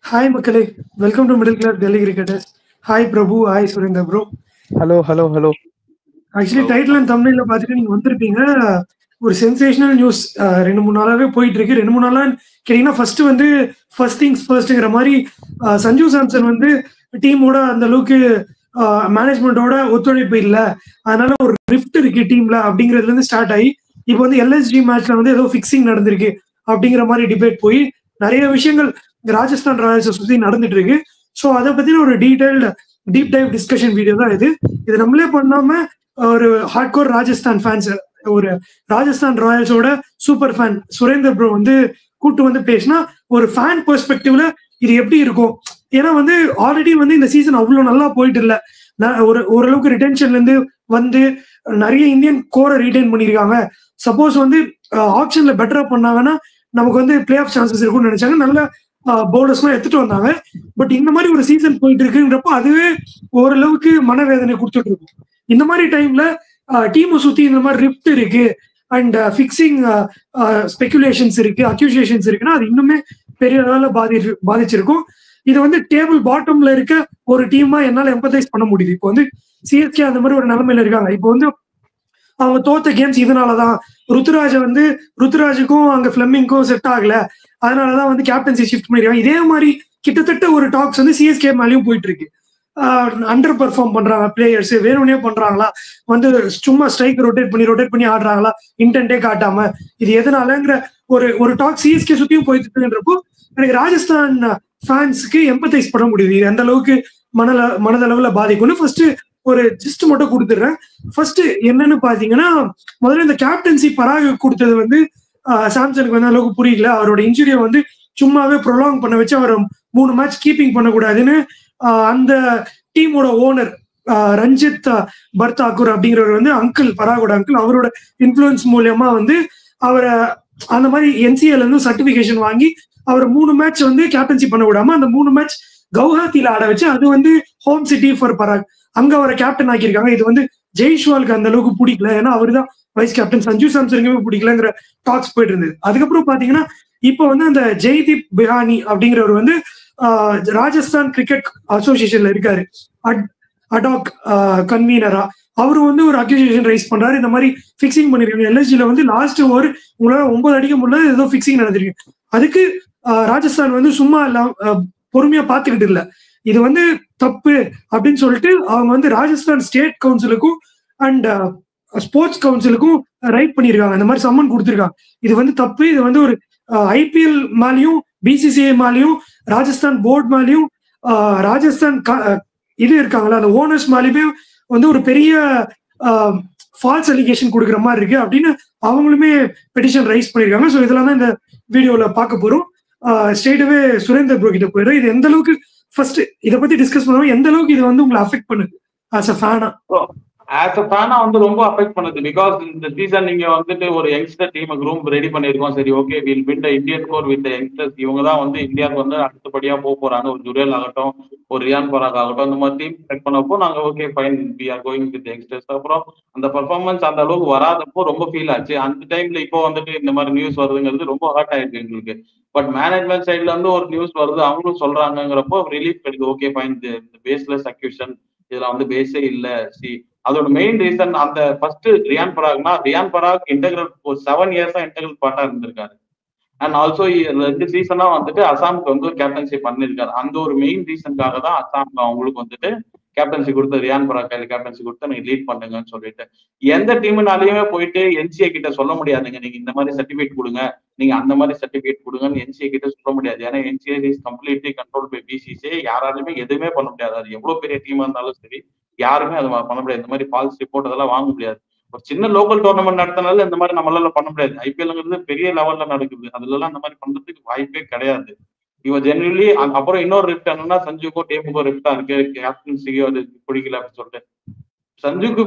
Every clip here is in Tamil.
Hi Makale, welcome to Middle Class Delhi Cricketers. Hi Prabhu, hi Surinder bro. Hello. Actually title and தம்ப்நெயில்ல பார்த்துட்டு நீங்க வந்திருப்பீங்க. ஒரு சென்சேஷனல் நியூஸ் 2-3 நாளாவே போயிட்டு இருக்கு. 2-3 நாளா கேட்டீங்கன்னா ஃபர்ஸ்ட் திங்ஸ் ஃபர்ஸ்ட்ங்கிற மாதிரி சஞ்சு சாம்சன் வந்து டீமோட அந்த அளவுக்கு மேனேஜ்மெண்டோட ஒத்துழைப்பு இல்லை, அதனால ஒரு ரிஃப்ட் இருக்கு டீம்ல அப்படிங்கிறதுல இருந்து ஸ்டார்ட் ஆகி இப்போ வந்து எல்எஸ்ஜி மேட்ச்ல வந்து ஏதோ ஃபிக்ஸிங் நடந்திருக்கு அப்படிங்கிற மாதிரி டிபேட் போய் நிறைய விஷயங்கள் ராஜஸ்தான் ராயல்ஸை சுற்றி நடந்துட்டு இருக்கு. ஸோ அதை பத்தின ஒரு டீப் டைவ் டிஸ்கஷன் வீடியோ தான் இது நம்மளே பண்ணாம ஒரு ஹார்ட்கோர் ராஜஸ்தான் ஃபேன்ஸ், ஒரு ராஜஸ்தான் ராயல்ஸோட சூப்பர் ஃபேன் சுரேந்தர் ப்ரோ வந்து கூட்டு வந்து பேசினா ஒரு ஃபேன் பெர்ஸ்பெக்டிவ்ல இது எப்படி இருக்கும். ஏன்னா வந்து ஆல்ரெடி வந்து இந்த சீசன் அவ்வளோ நல்லா போயிட்டு இல்லை, ஓரளவுக்கு ரிட்டென்ஷன்ல இருந்து வந்து நிறைய இந்தியன் கோரை ரீடைன் பண்ணியிருக்காங்க. சப்போஸ் வந்து ஆப்ஷன்ல பெட்டரா பண்ணாங்கன்னா நமக்கு வந்து பிளே ஆஃப் சான்சஸ் இருக்கும்னு நினைச்சாங்க. நல்ல பவுலர்ஸ்லாம் எடுத்துட்டு வந்தாங்க. பட் இந்த மாதிரி ஒரு சீசன் போயிட்டு இருக்குன்றப்போ அதுவே ஓரளவுக்கு மனவேதனை கொடுத்துட்டு இருக்கும். இந்த மாதிரி டைம்ல டீமை சுத்தி இந்த மாதிரி ரிப்ட் இருக்கு அண்ட் ஃபிக்ஸிங் ஸ்பெகுலேஷன்ஸ் இருக்கு, அக்யூசியேஷன்ஸ் இருக்குன்னா அது இன்னுமே பெரிய அளவில் பாதிச்சிருக்கும். இது வந்து டேபிள் பாட்டம்ல இருக்க ஒரு டீமா என்னால எம்பத்தைஸ் பண்ண முடியுது. இப்போ வந்து சிஎஸ்கே அந்த மாதிரி ஒரு நிலைமையில இருக்காங்க. இப்போ வந்து அவங்க தோத்த கேம்ஸ் இதனாலதான் ருத்துராஜுக்கும் அங்க பிளமிங்கும் செட் ஆகல, அதனாலதான் வந்து கேப்டன்சி ஷிஃப்ட் பண்ணிருக்காங்க. இதே மாதிரி கிட்டத்தட்ட ஒரு டாக்ஸ் வந்து சிஎஸ்கே மேலேயும் போயிட்டு இருக்கு. அண்டர் பெர்ஃபார்ம் பண்றாங்க பிளேயர்ஸ், வேணும்னே பண்றாங்களா, வந்து சும்மா ஸ்ட்ரைக் ரொட்டேட் பண்ணி ஆடுறாங்களா இன்டென்டே காட்டாம, இது எதனாலங்கிற ஒரு டாக் சிஎஸ்கே சுத்தியும் போயிட்டு இருக்குன்றப்போ எனக்கு ராஜஸ்தான் ஃபேன்ஸுக்கு எம்பத்தைஸ் பண்ண முடியுது. இது எந்த அளவுக்கு மனதளவுல பாதிக்கும்னு ஃபர்ஸ்ட் ஒரு ஜிஸ்ட் மட்டும் கொடுத்துடுறேன். ஃபர்ஸ்ட் என்னன்னு பாத்தீங்கன்னா, முதல்ல இந்த கேப்டன்சி பராக் கொடுத்தது வந்து சாம்சனுக்கு வந்து அளவுக்கு புரியல. அவரோட இன்ஜுரியை வந்து சும்மாவே ப்ரொலாங் பண்ண வச்சு அவர் 3 மேட்ச் கீப்பிங் பண்ணக்கூடாதுன்னு அந்த டீமோட ஓனர் ரஞ்சித் பர்தாக்கூர் அப்படிங்கிறவர் வந்து பராகோட அங்கிள், அவரோட இன்ஃபுளுன்ஸ் மூலியமா வந்து அவரை அந்த மாதிரி என்சிஎல் இருந்து சர்டிபிகேஷன் வாங்கி அவர் 3 மேட்ச் வந்து கேப்டன்சி பண்ண விடாம அந்த 3 மேட்ச் கவுஹாத்தில ஆட வச்சு, அது வந்து ஹோம் சிட்டி ஃபார் பராக், அங்க அவரை கேப்டன் ஆக்கியிருக்காங்க. இது வந்து ஜெய்ஷ்வாலுக்கு அந்த அளவுக்கு பிடிக்கல, ஏன்னா அவரு தான் வைஸ் கேப்டன். சஞ்சு சாம்சனுக்குமே பிடிக்கலங்கிற டாக்ஸ் போயிட்டு இருந்தது. அதுக்கப்புறம் பாத்தீங்கன்னா இப்போ வந்து அந்த ஜெய்தீப் பெஹானி அப்படிங்கிறவர் வந்து ராஜஸ்தான் கிரிக்கெட் அசோசியேஷன்ல இருக்காரு, அடாக் கன்வீனரா. அவரு வந்து ஒரு அக்யூசியேஷன் ரைஸ் பண்றாரு, இந்த மாதிரி ஃபிக்ஸிங் பண்ணிருக்காங்க எல்எஸ்ஜில வந்து லாஸ்ட் ஓவர் உங்களால 9 அடிக்க முடியல, ஏதோ ஃபிக்ஸிங் நடந்திருக்கு. அதுக்கு ராஜஸ்தான் வந்து சும்மா பொறுமையா பாத்துக்கிட்டு இல்ல, இது வந்து தப்பு அப்படின்னு சொல்லிட்டு அவங்க வந்து ராஜஸ்தான் ஸ்டேட் கவுன்சிலுக்கும் அண்ட் ஸ்போர்ட்ஸ் கவுன்சிலுக்கும் ரைட் பண்ணிருக்காங்க, இந்த மாதிரி சம்மன் கொடுத்துருக்காங்க. இது வந்து தப்பு, இது வந்து ஒரு ஐபிஎல் மேலேயும் பிசிசிஐ மேலேயும் ராஜஸ்தான் போர்டு மேலேயும் ராஜஸ்தான் இது இருக்காங்களா அந்த ஓனர்ஸ் மேலேயுமே வந்து ஒரு பெரிய ஃபால்ஸ் அலிகேஷன் கொடுக்குற மாதிரி இருக்கு அப்படின்னு அவங்களுமே பெட்டிஷன் ரைஸ் பண்ணிருக்காங்க. ஸோ இதெல்லாம் தான் இந்த வீடியோல பார்க்க போறோம். ஸ்ட்ரெயிட்டாவே சுரேந்தர் ப்ரோ கிட்ட போயிடும். இது எந்த அளவுக்கு ஃபர்ஸ்ட் இதை பத்தி டிஸ்கஸ் பண்ணுவோம், எந்த அளவுக்கு இது வந்து உங்களை அஃபெக்ட் பண்ணுது ஆஸ் அ ஃபேனா? ஆஸ் அ ஃபேனா வந்து ரொம்ப அஃபெக்ட் பண்ணுது. பிகாஸ் இந்த சீசன் நீங்க வந்துட்டு ஒரு யங்ஸ்டர் டீமுக்கு ரூம் ரெடி பண்ணிருக்கோம், சரி okay will build Indian core with youngsters. இவங்க தான் வந்து இந்தியாவுக்கு வந்து அடுத்தபடியா போறாங்க. ஒரு ஜுரேல் ஆகட்டும், ஒரு ரியான் பராக் ஆகட்டும், இந்த மாதிரி டீம் செலக்ட் பண்ணப்போ நாங்க okay fine we are going with youngsters. அப்புறம் அந்த பர்ஃபார்மன்ஸ் அந்த அளவுக்கு வராதப்போ ரொம்ப ஃபீல் ஆச்சு. அந்த டைம்ல இப்போ வந்துட்டு இந்த மாதிரி நியூஸ் வருதுங்கிறது ரொம்ப ஹர்ட் ஆயிருக்கு எங்களுக்கு. பட் மேனேஜ்மெண்ட் சைட்ல இருந்து ஒரு நியூஸ் வருது, அவங்களும் சொல்றாங்கிறப்போ ரிலீஃப் கிடைக்குது. ஓகே ஃபைன், பேஸ்லெஸ் அக்யூஷன், இதுல வந்து பேஸே இல்ல. அதோட மெயின் ரீசன் அந்த ஃபர்ஸ்ட் ரியான் பராக் இன்டெகிரல் ஒரு 7 இயர்ஸா இன்டெகிரல் பார்ட்டா இருந்திருக்காரு. அண்ட் ஆல்சோ 2 சீசனா வந்துட்டு அசாமுக்கு வந்து கேப்டன்சி பண்ணிருக்காரு. அந்த ஒரு மெயின் ரீசனுக்காக தான் அசாம் அவங்களுக்கு வந்துட்டு கேப்டன்சி கொடுத்து ரியான் பராக் கையில கேப்டன்சி கொடுத்து நீங்க லீட் பண்ணுங்கன்னு சொல்லிட்டு எந்த டீமுனாலையுமே போயிட்டு என்சிஏ கிட்ட சொல்ல முடியாதுங்க, நீங்க இந்த மாதிரி சர்டிபிகேட் கொடுங்க, நீங்க அந்த மாதிரி சர்டிபிகேட் கொடுங்கன்னு என்சிஏ கிட்ட சொல்ல முடியாது. ஏன்னா NCA is completely control by BCCI. யாராலுமே எதுவுமே பண்ண முடியாது. அது எவ்வளவு பெரிய டீமா இருந்தாலும் சரி, யாருமே அது பண்ண முடியாது. இந்த மாதிரி ஃபால்ஸ் ரிப்போர்ட் அதெல்லாம் வாங்க முடியாது. ஒரு சின்ன லோக்கல் டோர்னமெண்ட் நடத்தினால இந்த மாதிரி நம்மளால பண்ண முடியாது. ஐபிஎல்ங்கிறது பெரிய லெவல்ல நடக்குது, அதுல எல்லாம் இந்த மாதிரி பண்றதுக்கு வாய்ப்பே கிடையாது. இவன் ஜென்ரலி அப்புறம் இன்னொரு ரிஃப்ட் என்னன்னா, சஞ்சுக்கும் டீமுக்கும் ரிஃப்டா இருக்கு, கேப்டன்சிக்கு அது பிடிக்கல அப்படின்னு சொல்லிட்டு சஞ்சுக்கு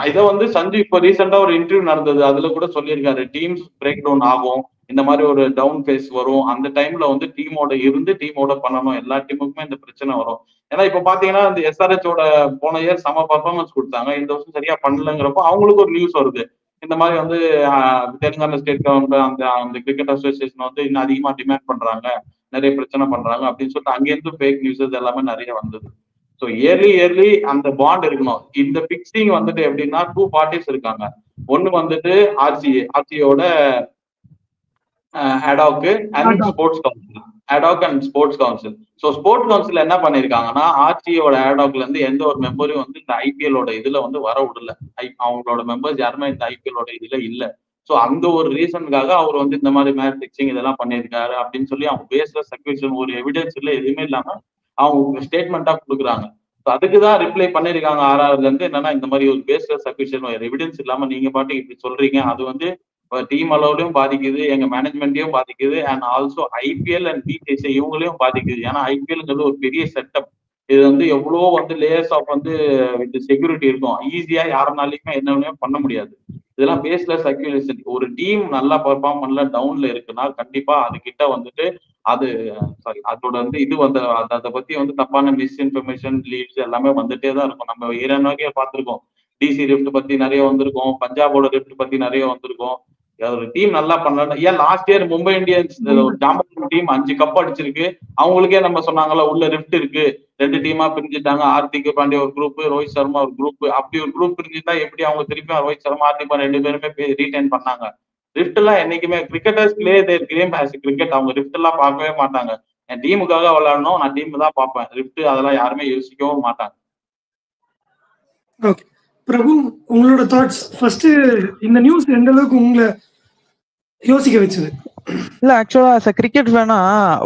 இதை வந்து சஞ்சு இப்போ ரீசெண்டா ஒரு இன்டர்வியூ நடந்தது, அதுல கூட சொல்லியிருக்காரு டீம்ஸ் பிரேக் டவுன் ஆகும், இந்த மாதிரி ஒரு டவுன் ஃபேஸ் வரும், அந்த டைம்ல வந்து டீமோட பண்ணணும், எல்லா டீமுக்குமே இந்த பிரச்சனை வரும். ஏன்னா இப்ப பாத்தீங்கன்னா இந்த எஸ்ஆர்ஹெச்சோட போன இயர் செம பர்ஃபார்மன்ஸ் கொடுத்தாங்க, இந்த வருஷம் சரியா பண்ணலங்கிறப்போ அவங்களுக்கு ஒரு நியூஸ் வருது. இந்த மாதிரி வந்து தெலுங்கானா ஸ்டேட் கவர்மெண்ட் அந்த கிரிக்கெட் அசோசியேஷன் வந்து இன்னும் அதிகமா டிமாண்ட் பண்றாங்க, நிறைய பிரச்சனை பண்றாங்க அப்படின்னு சொல்லிட்டு அங்கேருந்து ஃபேக் நியூஸஸ் எல்லாமே நிறைய வந்தது. ஸோ இயர்லி அந்த பாண்ட் இருக்கணும். இந்த பிக்சிங் வந்துட்டு எப்படின்னா 2 பார்ட்டிஸ் இருக்காங்க. ஒன்னு வந்துட்டு ஆர்சியோட ad hoc and sports council, ad hoc and sports council. So sports council என்ன பண்ணிருக்காங்கன்னா ஆர்சியோட அடாக்ல இருந்து எந்த ஒரு மெம்பரையும் வந்து இந்த ஐபிஎலோட இதுல வந்து வர விடல. அவங்களோட மெம்பர்ஸ் யாருமே இந்த ஐபிஎலோட இதுல இல்ல. ஸோ அந்த ஒரு ரீசனுக்காக அவர் வந்து இந்த மாதிரி மேட்ச் பிக்சிங் இதெல்லாம் பண்ணியிருக்காரு அப்படின்னு சொல்லி அவங்க பேஸ்லெஸ் அக்யூசேஷன், ஒரு எவிடன்ஸ் இல்லை எதுவுமே இல்லாம அவங்க ஸ்டேட்மெண்டா கொடுக்குறாங்க. அதுக்குதான் ரிப்ளை பண்ணிருக்காங்க ஆர்ஆர்ல இருந்து, என்னன்னா இந்த மாதிரி ஒரு பேஸ்லெஸ் அக்யூசேஷன் எவிடன்ஸ் இல்லாம நீங்க பாட்டுக்கு இப்படி சொல்றீங்க, அது வந்து டீம் அளவுலையும் பாதிக்குது, எங்க மேனேஜ்மெண்ட்டையும் பாதிக்குது, and also IPL and BCCI இவங்களையும் பாதிக்குது. ஏன்னா ஐபிஎல்ங்கிறது ஒரு பெரிய செட்டப். இது வந்து எவ்வளோ வந்து லேயர்ஸ் ஆஃப் வந்து வித் செக்யூரிட்டி இருக்கும். ஈஸியா யாருனாலையுமே என்னன்னு பண்ண முடியாது. இதெல்லாம் பேஸ்லெஸ் அக்யூசேஷன். ஒரு டீம் நல்லா பெர்ஃபார்ம் பண்ணல, டவுன்ல இருக்குன்னா கண்டிப்பா அது கிட்ட வந்துட்டு அது அதோட வந்து இது வந்து அதை பத்தி வந்து தப்பான மிஸ்இன்ஃபர்மேஷன் லீட்ஸ் எல்லாமே வந்துட்டே தான் இருக்கும். நம்ம ஏரியானாக்கே பார்த்திருக்கோம். டிசி ரிஃப்ட் பத்தி நிறைய வந்திருக்கும், பஞ்சாபோட ரிஃப்ட் பத்தி நிறைய வந்திருக்கும். ஒரு டீம் நல்லா பண்ணல. ஏன் last year Mumbai Indians champion team 5 cup அடிச்சிருக்கு. அவங்களுக்கே நம்ம சொன்னாங்கல்ல உள்ள ரிஃப்ட் இருக்கு, 2 டீமா பிரிஞ்சுட்டாங்க. ஹார்திக் பாண்டியா ஒரு குரூப், ரோஹித் சர்மா ஒரு குரூப். அப்படி ஒரு குரூப் பிரிஞ்சுட்டா எப்படி அவங்க திருப்பி ரோஹித் சர்மா ஹார்திக் பாண்டியா 2 பேருமே ரீடைன் பண்ணாங்க? ரிஃப்ட் எல்லாம் என்னைக்குமே கிரிக்கெட்டர்ஸ் பிளே தேர் கேம் ஆஸ் கிரிக்கெட். அவங்க ரிஃப்ட் எல்லாம் பார்க்கவே மாட்டாங்க. என் டீமுக்காக விளையாடணும், நான் டீம் தான் பார்ப்பேன். ரிஃப்ட் அதெல்லாம் யாருமே யோசிக்கவும் மாட்டாங்க. ஓகே பிரபு, உங்களோட தாட்ஸ் ஃபர்ஸ்ட். இந்த நியூஸ் எந்த அளவுக்கு உங்களை யோசிக்க வச்சது? இல்ல ஆக்சுவலா கிரிக்கெட் வேணா